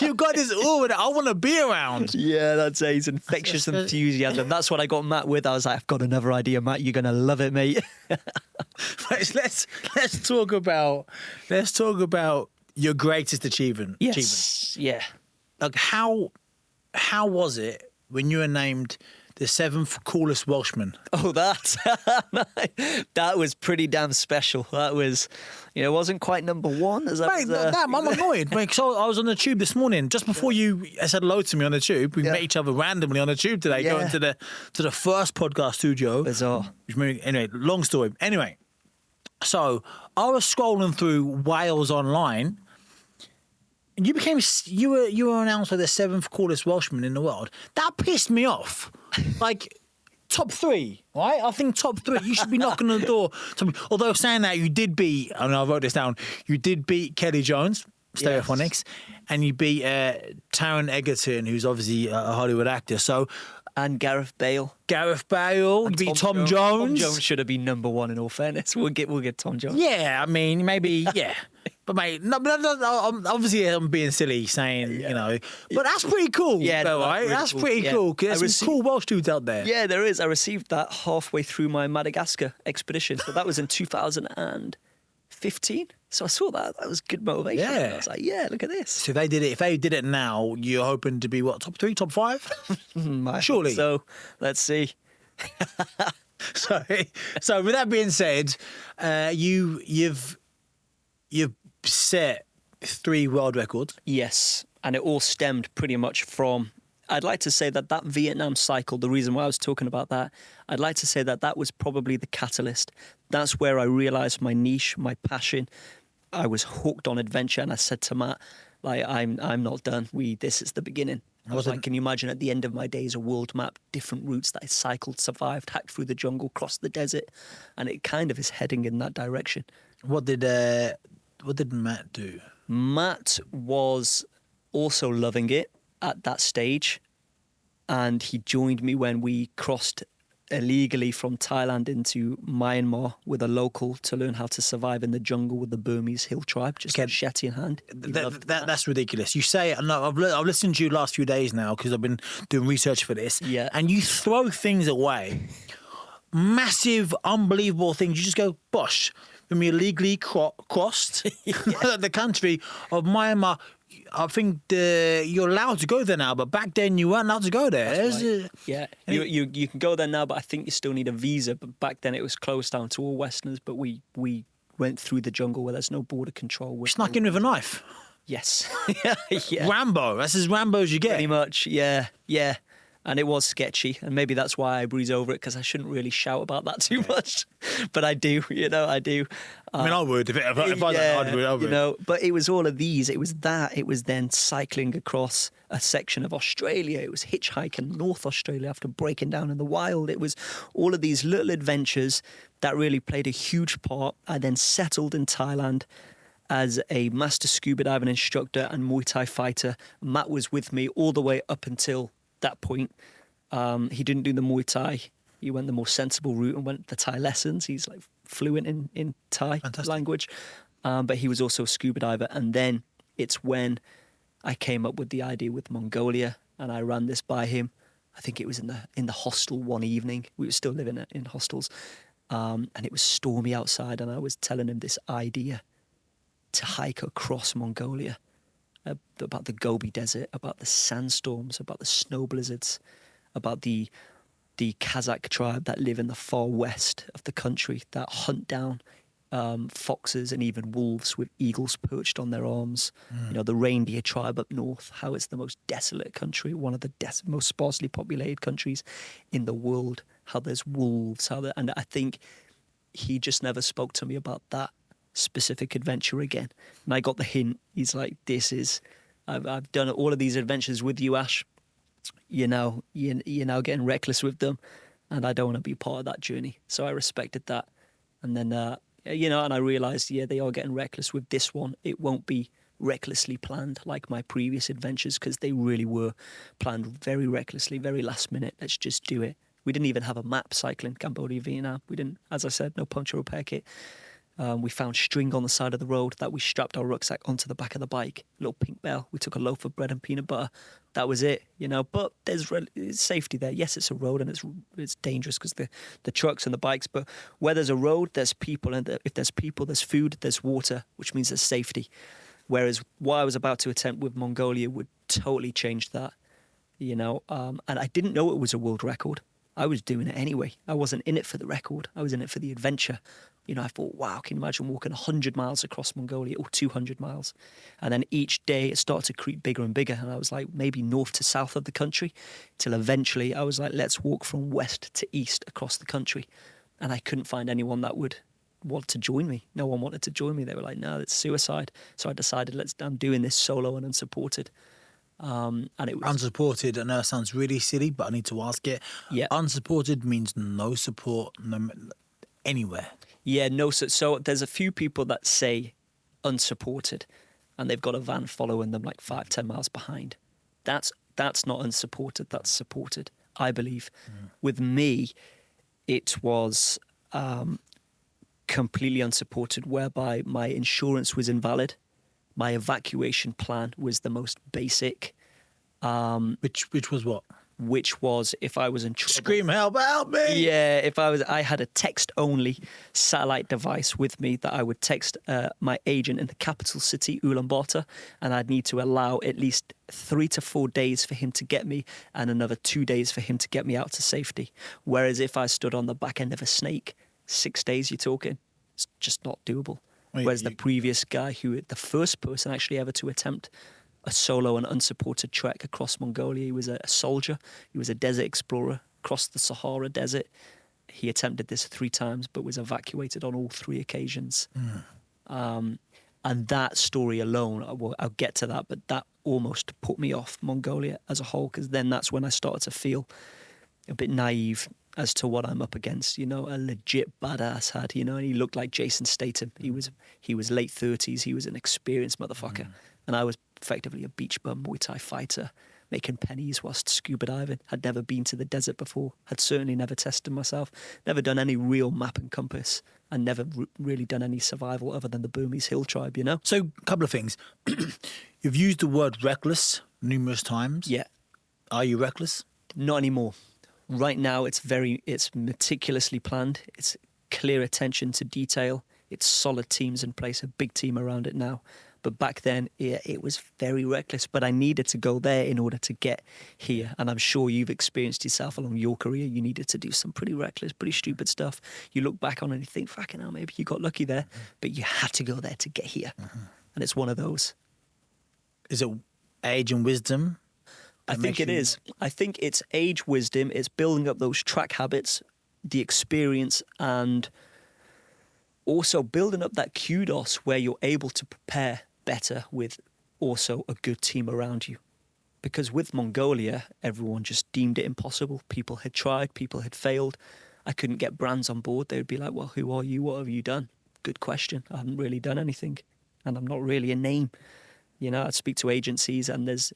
you've got this aura that I want to be around. Yeah, that's it. It's infectious enthusiasm. That's what I got Matt with. I was like, I've got another idea, Matt. You're gonna love it, mate. let's talk about your greatest achievement. Yes. Yeah. Like how was it when you were named the 7th coolest Welshman? Oh, that was pretty damn special. That was, it wasn't quite number one. I'm annoyed. Mate, so I was on the tube this morning, just before you said hello to me on the tube. We met each other randomly on the tube today, going to the first podcast studio. Bizarre. Anyway, long story. Anyway, so I was scrolling through Wales online. And you were announced as the 7th coolest Welshman in the world. That pissed me off. Like, top 3, right? I think top 3. You should be knocking on the door. Although saying that, you did beat, and I wrote this down, you did beat Kelly Jones, Stereophonics, and you beat Taron Egerton, who's obviously a Hollywood actor. So, and Gareth Bale. You beat Tom Jones. Tom Jones should have been number 1 in all fairness. We'll get Tom Jones. Yeah, I mean, maybe, yeah. But mate, no, obviously I'm being silly saying, but that's pretty cool. Yeah, though, right? really that's cool. pretty cool because there's some cool Welsh dudes out there. Yeah, there is. I received that halfway through my Madagascar expedition. So that was in 2015. So I saw that. That was good motivation. Yeah. I was like, yeah, look at this. So if they did it now, you're hoping to be what, top 3, top 5? Surely. So let's see. So with that being said, you've set 3 world records. Yes, and it all stemmed pretty much from, I'd like to say that Vietnam cycle, the reason why I was talking about that, I'd like to say that was probably the catalyst. That's where I realised my niche, my passion. I was hooked on adventure, and I said to Matt, like, I'm not done. This is the beginning. I was like, can you imagine at the end of my days a world map, different routes that I cycled, survived, hacked through the jungle, crossed the desert, and it kind of is heading in that direction. What did Matt do? Matt was also loving it at that stage, and he joined me when we crossed illegally from Thailand into Myanmar with a local to learn how to survive in the jungle with the Burmese hill tribe, just machete in hand. That's ridiculous. You say, no, I've listened to you the last few days now because I've been doing research for this, and you throw things away, massive, unbelievable things. You just go, bosh. When we illegally crossed the country of Myanmar, I think you're allowed to go there now, but back then you weren't allowed to go there. Right. Yeah, you can go there now, but I think you still need a visa. But back then it was closed down to all Westerners, but we went through the jungle where there's no border control. Snuck in with a knife. Yes. Yeah. Rambo. That's as Rambo as you get. Pretty much, yeah. And it was sketchy, and maybe that's why I breeze over it, because I shouldn't really shout about that too much. But I do, I do. I mean, I would. If I would. But it was all of these. It was that. It was then cycling across a section of Australia. It was hitchhiking North Australia after breaking down in the wild. It was all of these little adventures that really played a huge part. I then settled in Thailand as a master scuba diving instructor and Muay Thai fighter. Matt was with me all the way up until that point. He didn't do the Muay Thai. He went the more sensible route and went the Thai lessons. He's like fluent in Thai language. But he was also a scuba diver. And then it's when I came up with the idea with Mongolia, and I ran this by him. I think it was in the hostel one evening. We were still living in hostels. And it was stormy outside, and I was telling him this idea to hike across Mongolia. About the Gobi Desert, about the sandstorms, about the snow blizzards, about the the Kazakh tribe that live in the far west of the country that hunt down foxes and even wolves with eagles perched on their arms. You know, the reindeer tribe up north, how it's the most desolate country, one of the most sparsely populated countries in the world, how there's wolves, and I think he just never spoke to me about that specific adventure again. And I got the hint. He's like, I've done all of these adventures with you, Ash. You're now getting reckless with them, and I don't want to be part of that journey. So I respected that. And then, and I realized, they are getting reckless with this one. It won't be recklessly planned like my previous adventures, because they really were planned very recklessly, very last minute. Let's just do it. We didn't even have a map cycling Cambodia, Vietnam. We didn't, as I said, no puncture repair kit. We found string on the side of the road that we strapped our rucksack onto the back of the bike. A little pink bell. We took a loaf of bread and peanut butter. That was it, But there's safety there. Yes, it's a road and it's dangerous because the trucks and the bikes. But where there's a road, there's people, and if there's people, there's food, there's water, which means there's safety. Whereas what I was about to attempt with Mongolia would totally change that, And I didn't know it was a world record. I was doing it anyway. I wasn't in it for the record. I was in it for the adventure. I thought, wow, can you imagine walking 100 miles across Mongolia, or 200 miles? And then each day it started to creep bigger and bigger. And I was like, maybe north to south of the country, till eventually I was like, let's walk from west to east across the country. And I couldn't find anyone that would want to join me. No one wanted to join me. They were like, no, it's suicide. So I decided, I'm doing this solo and unsupported. And it was Unsupported, I know it sounds really silly, but I need to ask it. Yeah. Unsupported means no support anywhere. Yeah, no. So there's a few people that say unsupported, and they've got a van following them like 5-10 miles behind. That's not unsupported. That's supported, I believe. With me, it was completely unsupported, whereby my insurance was invalid. My evacuation plan was the most basic. Which was what? Which was if I was in trouble. Scream, help me! Yeah, I had a text-only satellite device with me that I would text my agent in the capital city, Ulaanbaatar, and I'd need to allow at least 3 to 4 days for him to get me and another 2 days for him to get me out to safety. Whereas if I stood on the back end of a snake, 6 days you're talking, it's just not doable. Whereas the previous guy, the first person actually ever to attempt a solo and unsupported trek across Mongolia, he was a soldier, he was a desert explorer, crossed the Sahara Desert. He attempted this 3 times, but was evacuated on all 3 occasions. And that story alone, I'll get to that, but that almost put me off Mongolia as a whole, because then that's when I started to feel a bit naive as to what I'm up against, a legit badass had, and he looked like Jason Statham. He was late 30s. He was an experienced motherfucker. And I was effectively a beach bum Muay Thai fighter, making pennies whilst scuba diving. Had never been to the desert before, had certainly never tested myself, never done any real map and compass, and never really done any survival other than the Burmese hill tribe, So, a couple of things. You've used the word reckless numerous times. Yeah. Are you reckless? Not anymore. Right now, it's meticulously planned. It's clear attention to detail. It's solid teams in place, a big team around it now. But back then, it was very reckless. But I needed to go there in order to get here. And I'm sure you've experienced yourself along your career. You needed to do some pretty reckless, pretty stupid stuff. You look back on it and you think, fucking hell, maybe you got lucky there. But you had to go there to get here. And it's one of those. Is it age and wisdom? I think it is. I think it's age, wisdom, it's building up those track habits, the experience, and also building up that kudos where you're able to prepare better with also a good team around you. Because with Mongolia, everyone just deemed it impossible. People had tried, people had failed. I couldn't get brands on board. They would be like, well, who are you? What have you done? Good question. I haven't really done anything. And I'm not really a name. I'd speak to agencies, and there's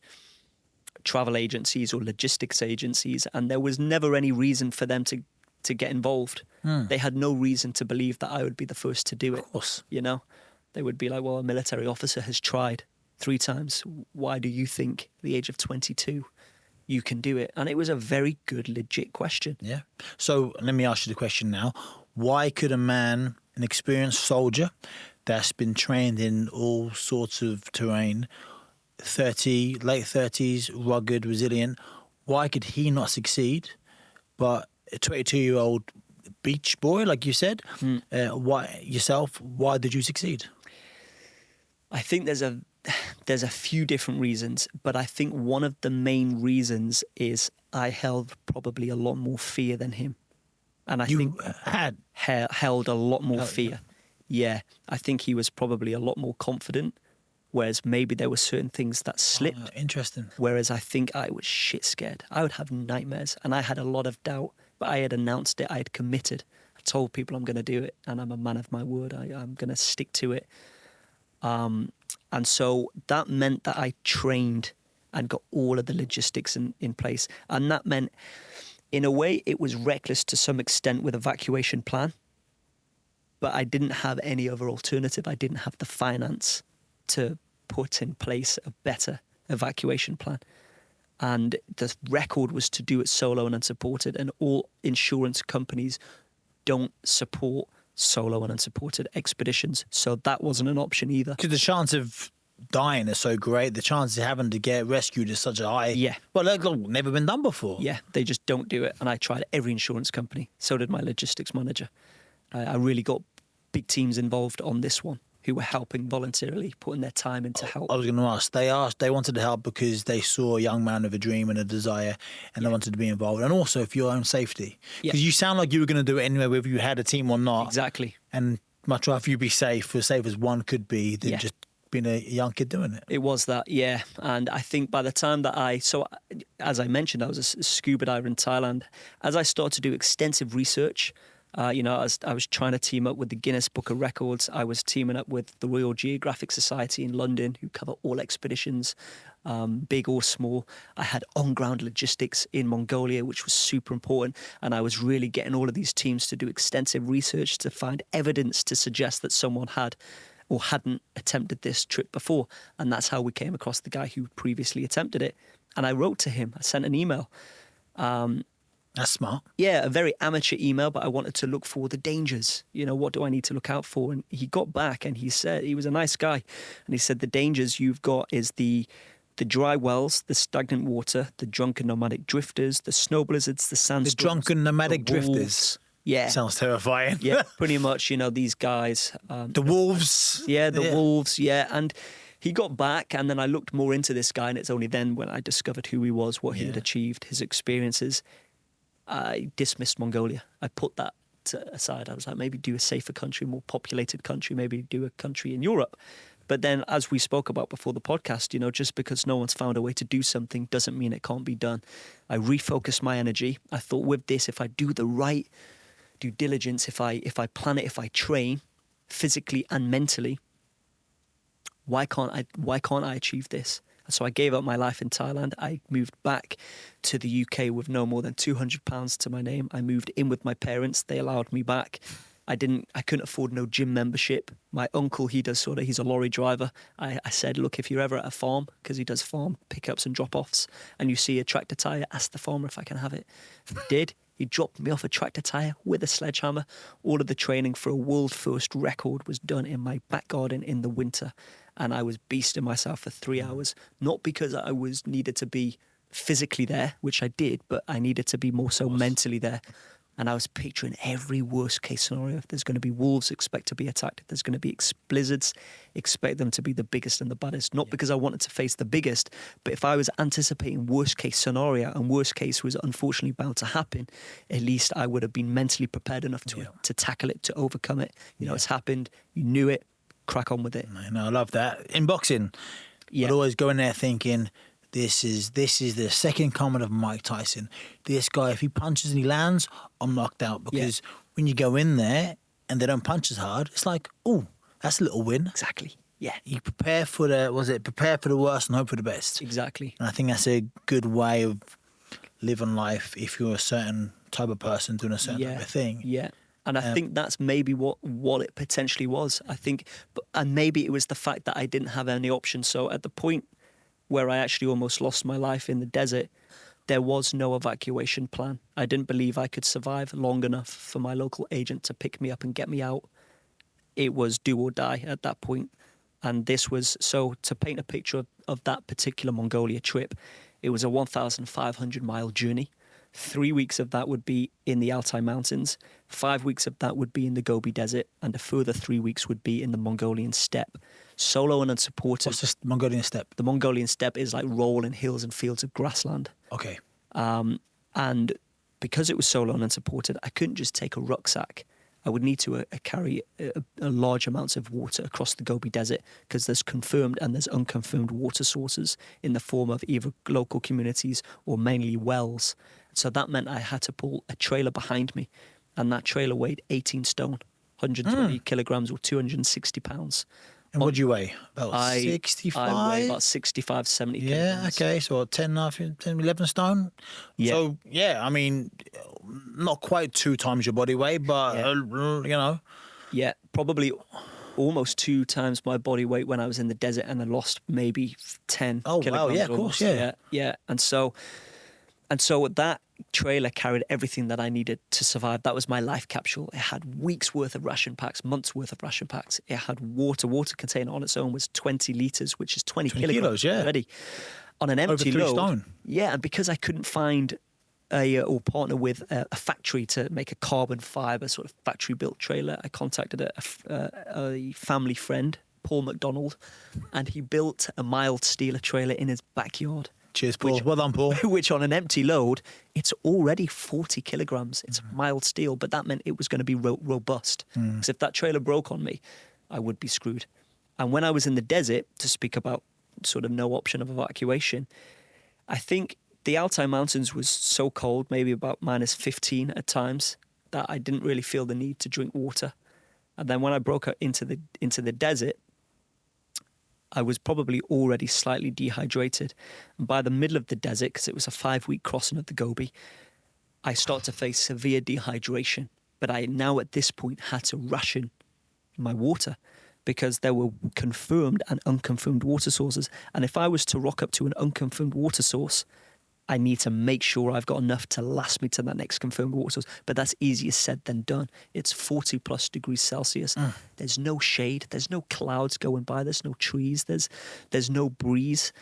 travel agencies or logistics agencies, and there was never any reason for them to get involved. They had no reason to believe that I would be the first to do it. Of course. They would be like, well, a military officer has tried 3 times. Why do you think at the age of 22 you can do it? And it was a very good, legit question. Yeah. So let me ask you the question now. Why could an experienced soldier that's been trained in all sorts of terrain, late 30s, rugged, resilient, why could he not succeed, but a 22-year-old beach boy, like you said. Why did you succeed? I think there's a few different reasons, but I think one of the main reasons is I held probably a lot more fear than him. And I think had held a lot more fear. Yeah, I think he was probably a lot more confident, whereas maybe there were certain things that slipped. Interesting. Whereas I think I was shit scared. I would have nightmares, and I had a lot of doubt, but I had announced it. I had committed. I told people I'm going to do it, and I'm a man of my word. I'm going to stick to it. And so that meant that I trained and got all of the logistics in place. And that meant, in a way, it was reckless to some extent with evacuation plan. But I didn't have any other alternative. I didn't have the finance to put in place a better evacuation plan. And the record was to do it solo and unsupported. And all insurance companies don't support solo and unsupported expeditions. So that wasn't an option either. Because the chance of dying is so great. The chance of having to get rescued is such a high. Yeah. Well, that's never been done before. Yeah, they just don't do it. And I tried every insurance company. So did my logistics manager. I really got big teams involved on this one who were helping voluntarily, putting their time into help. I was going to ask. They wanted to help because they saw a young man with a dream and a desire, and they wanted to be involved. And also for your own safety. Because you sound like you were going to do it anyway, whether you had a team or not. Exactly. And much rather you be safe, as safe as one could be, than just being a young kid doing it. It was that, yeah. And I think by the time that as I mentioned, I was a scuba diver in Thailand. As I started to do extensive research, I was trying to team up with the Guinness Book of Records. I was teaming up with the Royal Geographic Society in London, who cover all expeditions, big or small. I had on-ground logistics in Mongolia, which was super important. And I was really getting all of these teams to do extensive research to find evidence to suggest that someone had or hadn't attempted this trip before. And that's how we came across the guy who previously attempted it. And I wrote to him. I sent an email. That's smart. Yeah, a very amateur email, but I wanted to look for the dangers. What do I need to look out for? And he got back and he said, he was a nice guy. And he said, the dangers you've got is the dry wells, the stagnant water, the drunken nomadic drifters, the snow blizzards, the sandstorms. The drunken nomadic drifters. Yeah. Sounds terrifying. Yeah, pretty much, these guys. The wolves. Yeah, the wolves, yeah. And he got back, and then I looked more into this guy, and it's only then when I discovered who he was, what he had achieved, his experiences. I dismissed Mongolia. I put that aside. I was like, maybe do a safer country, more populated country, maybe do a country in Europe. But then, as we spoke about before the podcast, just because no one's found a way to do something doesn't mean it can't be done. I refocused my energy. I thought, with this, if I do the right due diligence, if I plan it, if I train physically and mentally, why can't I achieve this? So I gave up my life in Thailand. I moved back to the UK with no more than £200 to my name. I moved in with my parents. They allowed me back. I couldn't afford no gym membership. My uncle, he's a lorry driver. I said, look, if you're ever at a farm, because he does farm pickups and drop-offs, and you see a tractor tyre, ask the farmer if I can have it. He did. He dropped me off a tractor tyre with a sledgehammer. All of the training for a world first record was done in my back garden in the winter. And I was beasting myself for 3 hours, not because I needed to be physically there, which I did, but I needed to be more so mentally there. And I was picturing every worst case scenario. If there's going to be wolves, expect to be attacked. If there's going to be blizzards, expect them to be the biggest and the baddest. Not because I wanted to face the biggest, but if I was anticipating worst case scenario and worst case was unfortunately bound to happen, at least I would have been mentally prepared enough to tackle it, to overcome it. It's happened. You knew it. Crack on with it. I love that. In boxing, you'd always go in there thinking, this is the second coming of Mike Tyson. This guy, if he punches and he lands, I'm knocked out. Because when you go in there and they don't punch as hard, it's like, oh, that's a little win. Exactly. Yeah. You prepare for the worst and hope for the best. Exactly. And I think that's a good way of living life if you're a certain type of person doing a certain type of thing. Yeah. And I think that's maybe what it potentially was. I think, and maybe it was the fact that I didn't have any options. So at the point where I actually almost lost my life in the desert, there was no evacuation plan. I didn't believe I could survive long enough for my local agent to pick me up and get me out. It was do or die at that point. And this was, so to paint a picture of that particular Mongolia trip, it was a 1,500 mile journey. 3 weeks of that would be in the Altai Mountains. 5 weeks of that would be in the Gobi Desert, and a further 3 weeks would be in the Mongolian steppe. Solo and unsupported. What's this Mongolian steppe? The Mongolian steppe is like rolling hills and fields of grassland. Okay. And because it was solo and unsupported, I couldn't just take a rucksack. I would need to carry a large amounts of water across the Gobi Desert, because there's confirmed and there's unconfirmed water sources in the form of either local communities or mainly wells. So that meant I had to pull a trailer behind me, and that trailer weighed 18 stone, 120 kilograms or 260 pounds. And what do you weigh? About 65? I weigh about 65, 70 Yeah, kilograms. okay. So 10, 11 stone? Yeah. So, yeah, I mean, not quite 2 times your body weight, but, you know. Yeah, probably almost 2 times my body weight when I was in the desert, and I lost maybe 10 Oh, kilograms. wow, yeah, of almost. course, yeah. And so that trailer carried everything that I needed to survive. That was my life capsule. It had weeks worth of ration packs, months worth of ration packs. It had water. Water container on its own was 20 litres, which is 20 kilograms kilos, yeah. already. On an empty Over 3 load. stone. Yeah, and because I couldn't find or partner with a factory to make a carbon fibre sort of factory-built trailer, I contacted a family friend, Paul McDonald, and he built a mild steel trailer in his backyard. Cheers, Paul. Well done, Paul. Which on an empty load, it's already 40 kilograms. It's mild steel, but that meant it was going to be robust. Because if that trailer broke on me, I would be screwed. And when I was in the desert, to speak about sort of no option of evacuation, I think the Altai Mountains was so cold, maybe about minus 15 at times, that I didn't really feel the need to drink water. And then when I broke out into the desert, I was probably already slightly dehydrated. And by the middle of the desert, because it was a 5-week crossing of the Gobi, I started to face severe dehydration. But I now at this point had to ration my water, because there were confirmed and unconfirmed water sources. And if I was to rock up to an unconfirmed water source, I need to make sure I've got enough to last me to that next confirmed water source. But that's easier said than done. It's 40 plus degrees Celsius. There's no shade. There's no clouds going by. There's no trees. There's no breeze.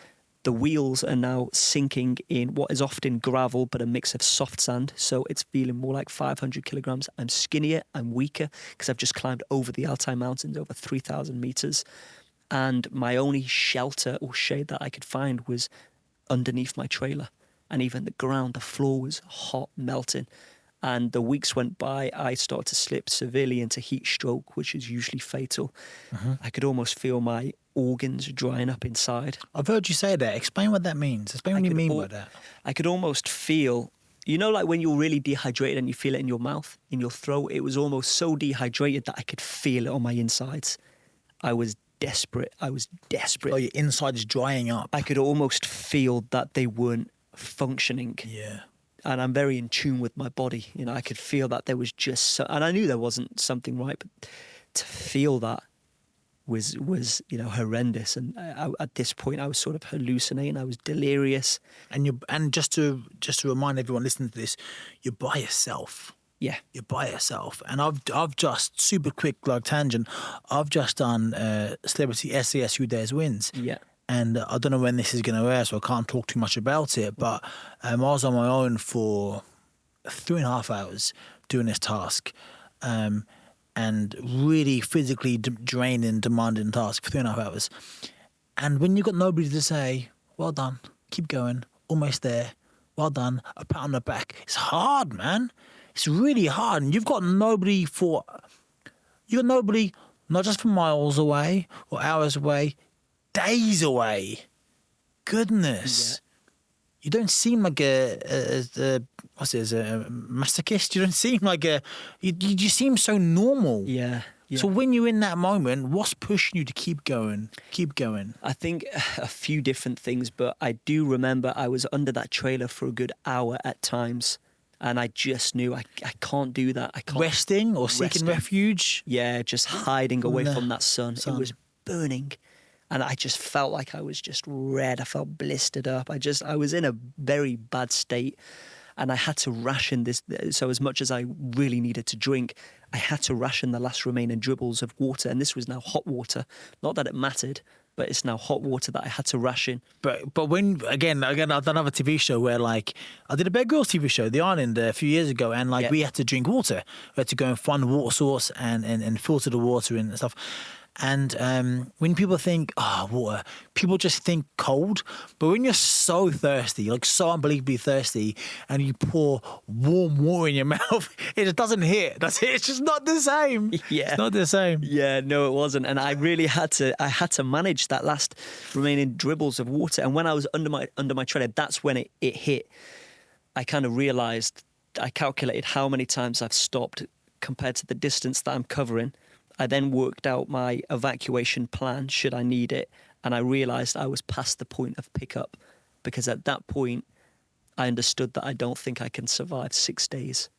The wheels are now sinking in what is often gravel, but a mix of soft sand. So it's feeling more like 500 kilograms. I'm skinnier. I'm weaker because I've just climbed over the Altai Mountains, over 3,000 meters. And my only shelter or shade that I could find was underneath my trailer. And even the ground, the floor was hot, melting. And the weeks went by, I started to slip severely into heat stroke, which is usually fatal. I could almost feel my organs drying up inside. I've heard you say that. Explain what that means. Explain what you mean by that. I could almost feel, you know, like when you're really dehydrated and you feel it in your mouth, in your throat, it was almost so dehydrated that I could feel it on my insides. I was desperate. Oh, your inside is drying up. I could almost feel that they weren't functioning. Yeah. And I'm very in tune with my body. You know, I could feel that there was just so, and I knew there wasn't something right, but to feel that was you know, horrendous. And at this point, I was sort of hallucinating. I was delirious. And just to remind everyone listening to this, you're by yourself. Yeah, You're by yourself. And I've just super quick like tangent. I've just done Celebrity SAS Who Dares Wins. yeah. And I don't know when this is going to air, so I can't talk too much about it. But I was on my own for 3.5 hours doing this task, and really physically draining, demanding task for 3.5 hours. And when you've got nobody to say, well done, keep going, almost there, well done, a pat on the back, it's hard, man. It's really hard. And you've got nobody not just for miles away or hours away, days away. Goodness. Yeah. You don't seem like a masochist. You don't seem like you seem so normal. Yeah. So when you're in that moment, what's pushing you to keep going? Keep going. I think a few different things, but I do remember I was under that trailer for a good hour at times. And I just knew I can't do that. I can't. Resting or seeking refuge? Yeah, just hiding away from that sun. It was burning. And I just felt like I was just red. I felt blistered up. I was in a very bad state. And I had to ration this. So as much as I really needed to drink, I had to ration the last remaining dribbles of water. And this was now hot water. Not that it mattered. but it's now hot water that I had to ration. But when again I've done another TV show where like I did a Bear Grylls TV show, The Island, a few years ago, and like we had to drink water. We had to go and find a water source and filter the water and stuff. And when people think, water, people just think cold. But when you're so thirsty, like so unbelievably thirsty, and you pour warm water in your mouth, it just doesn't hit. That's it. It's just not the same. Yeah. It's not the same. Yeah, no, it wasn't. And I really had to manage that last remaining dribbles of water. And when I was under my trailer, that's when it hit. I kind of realised, I calculated how many times I've stopped compared to the distance that I'm covering. I then worked out my evacuation plan should I need it, and I realised I was past the point of pickup, because at that point I understood that I don't think I can survive 6 days.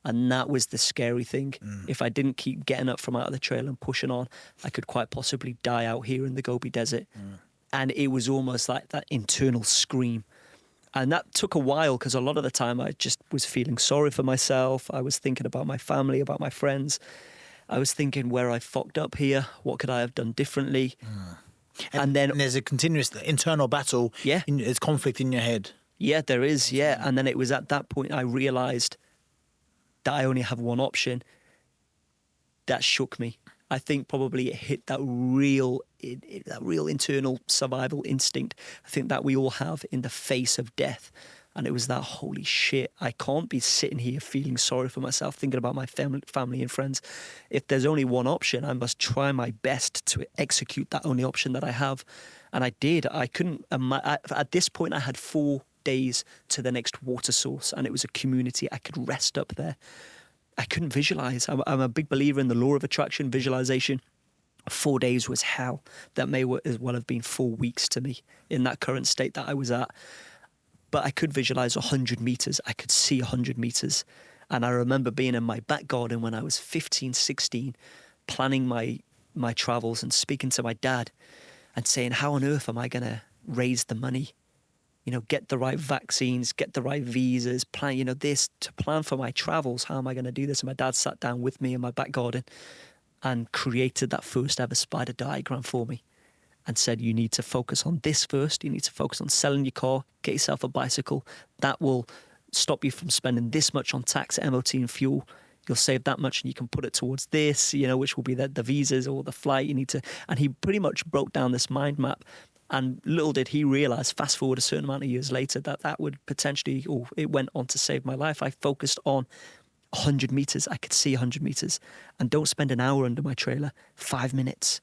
And that was the scary thing. If I didn't keep getting up from out of the trail and pushing on, I could quite possibly die out here in the Gobi Desert. And it was almost like that internal scream. And that took a while, because a lot of the time I just was feeling sorry for myself. I was thinking about my family, about my friends. I was thinking where I fucked up here. What could I have done differently? And then there's a continuous internal battle. Yeah. There's conflict in your head. Yeah, there is. Yeah. And then it was at that point I realised that I only have one option. That shook me. I think probably it hit that real internal survival instinct. I think that we all have in the face of death. And it was that, holy shit, I can't be sitting here feeling sorry for myself, thinking about my family and friends. If there's only one option, I must try my best to execute that only option that I have. And I did. I couldn't, at this point, I had 4 days to the next water source, and it was a community. I could rest up there. I couldn't visualize. I'm a big believer in the law of attraction, visualization. 4 days was hell. That may as well have been 4 weeks to me in that current state that I was at. But I could visualize 100 meters. I could see 100 meters. And I remember being in my back garden when I was 15, 16, planning my travels and speaking to my dad and saying, how on earth am I going to raise the money? You know, get the right vaccines, get the right visas, plan, this to plan for my travels. How am I going to do this? And my dad sat down with me in my back garden and created that first ever spider diagram for me. And said, you need to focus on this first. You need to focus on selling your car, get yourself a bicycle. That will stop you from spending this much on tax, MOT and fuel. You'll save that much and you can put it towards this, which will be the visas or the flight you need to. And he pretty much broke down this mind map. And little did he realize, fast forward a certain amount of years later, that would potentially, it went on to save my life. I focused on 100 meters. I could see 100 meters. And don't spend an hour under my trailer, 5 minutes.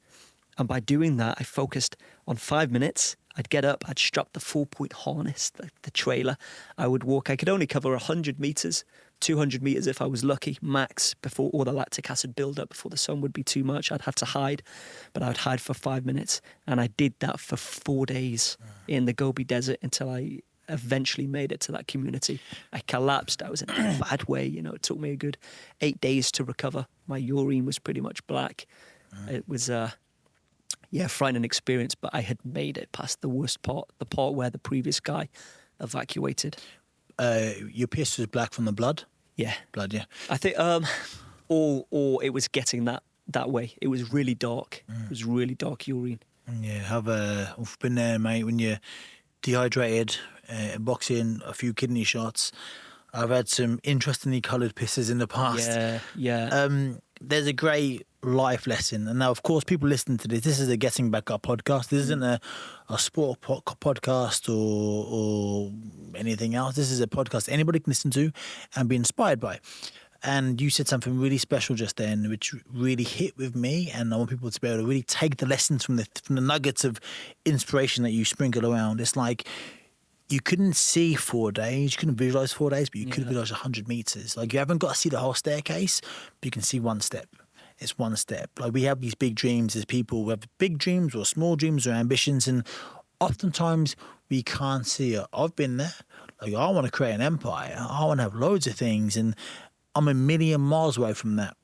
And by doing that, I focused on 5 minutes. I'd get up, I'd strap the 4-point harness, the trailer. I would walk. I could only cover 100 meters, 200 meters if I was lucky, max, before all the lactic acid build-up, before the sun would be too much. I'd have to hide, but I would hide for 5 minutes. And I did that for 4 days in the Gobi Desert until I eventually made it to that community. I collapsed. I was in a bad way. It took me a good 8 days to recover. My urine was pretty much black. It was... frightening experience, but I had made it past the worst part, the part where the previous guy evacuated. Your piss was black from the blood? Yeah. Blood, yeah. I think, or it was getting that way. It was really dark. It was really dark urine. Yeah, I've been there, mate, when you're dehydrated, boxing, a few kidney shots. I've had some interestingly coloured pisses in the past. Yeah. There's a great life lesson. And now, of course, people listening to this is a Getting Back Up podcast. This isn't a sport podcast or anything else. This is a podcast anybody can listen to and be inspired by. And you said something really special just then, which really hit with me. And I want people to be able to really take the lessons from the nuggets of inspiration that you sprinkle around. It's like, you couldn't see 4 days, you couldn't visualize 4 days, but you could visualize 100 meters. Like, you haven't got to see the whole staircase, but you can see one step. It's one step. Like, we have these big dreams as people. We have big dreams or small dreams or ambitions, and oftentimes we can't see it. I've been there. Like, I want to create an empire. I want to have loads of things, and I'm a million miles away from that.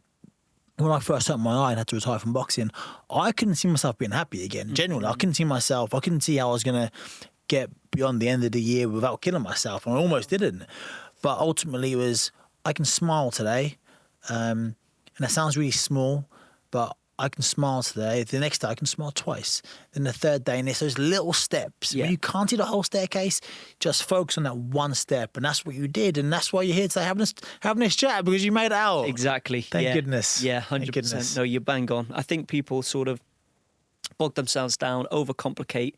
When I first opened my eye and had to retire from boxing, I couldn't see myself being happy again. Genuinely, I couldn't see myself. I couldn't see how I was going to get beyond the end of the year without killing myself. And I almost didn't. But ultimately it was, I can smile today. And it sounds really small, but I can smile today. The next day I can smile twice. Then the third day, and it's those little steps. Yeah. When you can't see the whole staircase, just focus on that one step, and that's what you did, and that's why you're here today having this chat, because you made it out. Exactly. Thank goodness. Yeah, Thank 100%. goodness. No, you're bang on. I think people sort of bog themselves down, overcomplicate,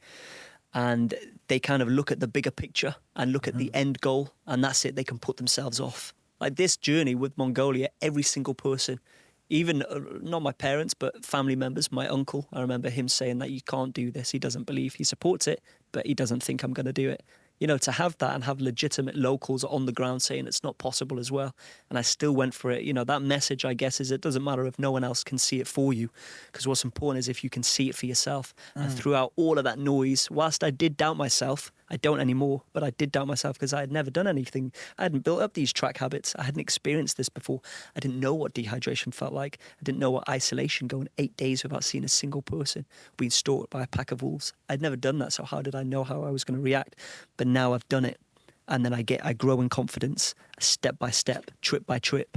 and they kind of look at the bigger picture and look at the end goal, and that's it. They can put themselves off. Like this journey with Mongolia, every single person, even not my parents, but family members, my uncle, I remember him saying that you can't do this. He doesn't believe, he supports it, but he doesn't think I'm going to do it. You know, to have that and have legitimate locals on the ground saying it's not possible as well. And I still went for it. You know, that message, I guess, is it doesn't matter if no one else can see it for you, because what's important is if you can see it for yourself. And throughout all of that noise, whilst I did doubt myself, I don't anymore, but I did doubt myself because I had never done anything. I hadn't built up these track habits. I hadn't experienced this before. I didn't know what dehydration felt like. I didn't know what isolation, going 8 days without seeing a single person, being stalked by a pack of wolves. I'd never done that, so how did I know how I was going to react? But now I've done it, and then I grow in confidence, step by step, trip by trip.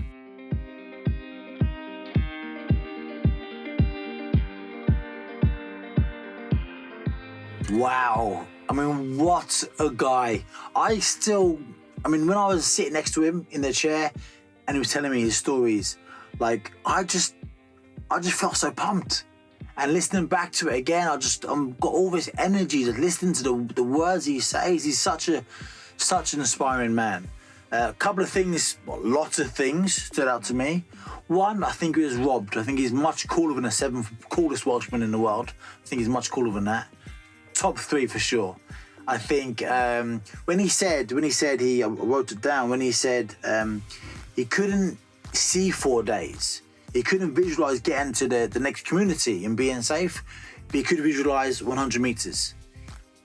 Wow. I mean, what a guy. When I was sitting next to him in the chair and he was telling me his stories, like, I just felt so pumped. And listening back to it again, got all this energy, just listening to the words he says. He's such an inspiring man. A couple of things, lots of things stood out to me. One, I think he was robbed. I think he's much cooler than the 7th coolest Welshman in the world. I think he's much cooler than that. Top 3 for sure. I think when he said I wrote it down, when he said he couldn't see 4 days. He couldn't visualize getting to the next community and being safe, but he could visualize 100 meters.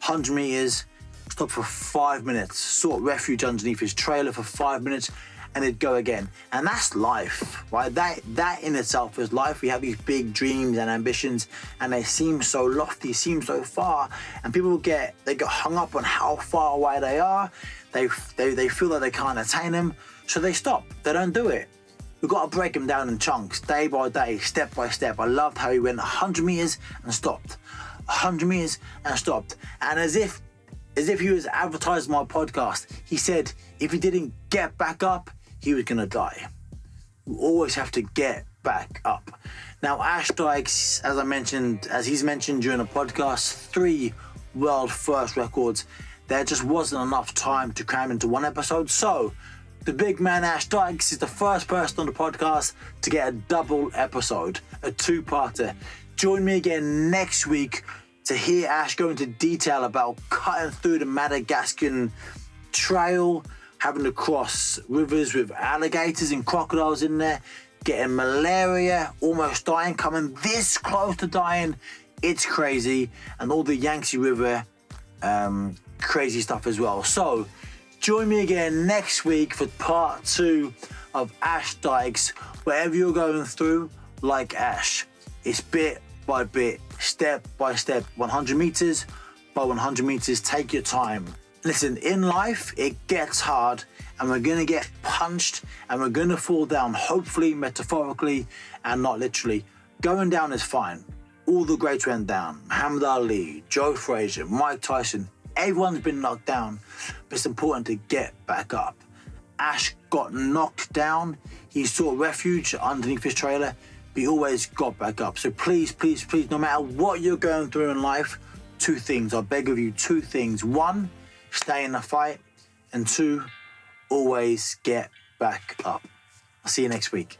100 meters, stop for 5 minutes, sought refuge underneath his trailer for 5 minutes, and it'd go again. And that's life, right? That in itself is life. We have these big dreams and ambitions, and they seem so lofty, seem so far, and people get hung up on how far away they are. They feel that they can't attain them, so they stop. They don't do it. We've got to break them down in chunks, day by day, step by step. I loved how he went 100 meters and stopped, 100 meters and stopped, and as if he was advertising my podcast, he said if he didn't get back up, he was gonna die. We always have to get back up. Now, Ash Dykes, as he's mentioned during the podcast, 3 world first records. There just wasn't enough time to cram into one episode. So, the big man Ash Dykes is the first person on the podcast to get a double episode, a 2-parter. Join me again next week to hear Ash go into detail about cutting through the Madagascan trail, having to cross rivers with alligators and crocodiles in there, getting malaria, almost dying, coming this close to dying. It's crazy. And all the Yangtze River crazy stuff as well. So join me again next week for part 2 of Ash Dykes. Wherever you're going through, like Ash, it's bit by bit, step by step, 100 meters by 100 meters. Take your time. Listen, in life, it gets hard, and we're going to get punched, and we're going to fall down, hopefully, metaphorically, and not literally. Going down is fine. All the greats went down. Muhammad Ali, Joe Frazier, Mike Tyson, everyone's been knocked down, but it's important to get back up. Ash got knocked down. He sought refuge underneath his trailer, but he always got back up. So please, please, please, no matter what you're going through in life, 2 things. I beg of you, 2 things. 1, stay in the fight, and 2, always get back up. I'll see you next week.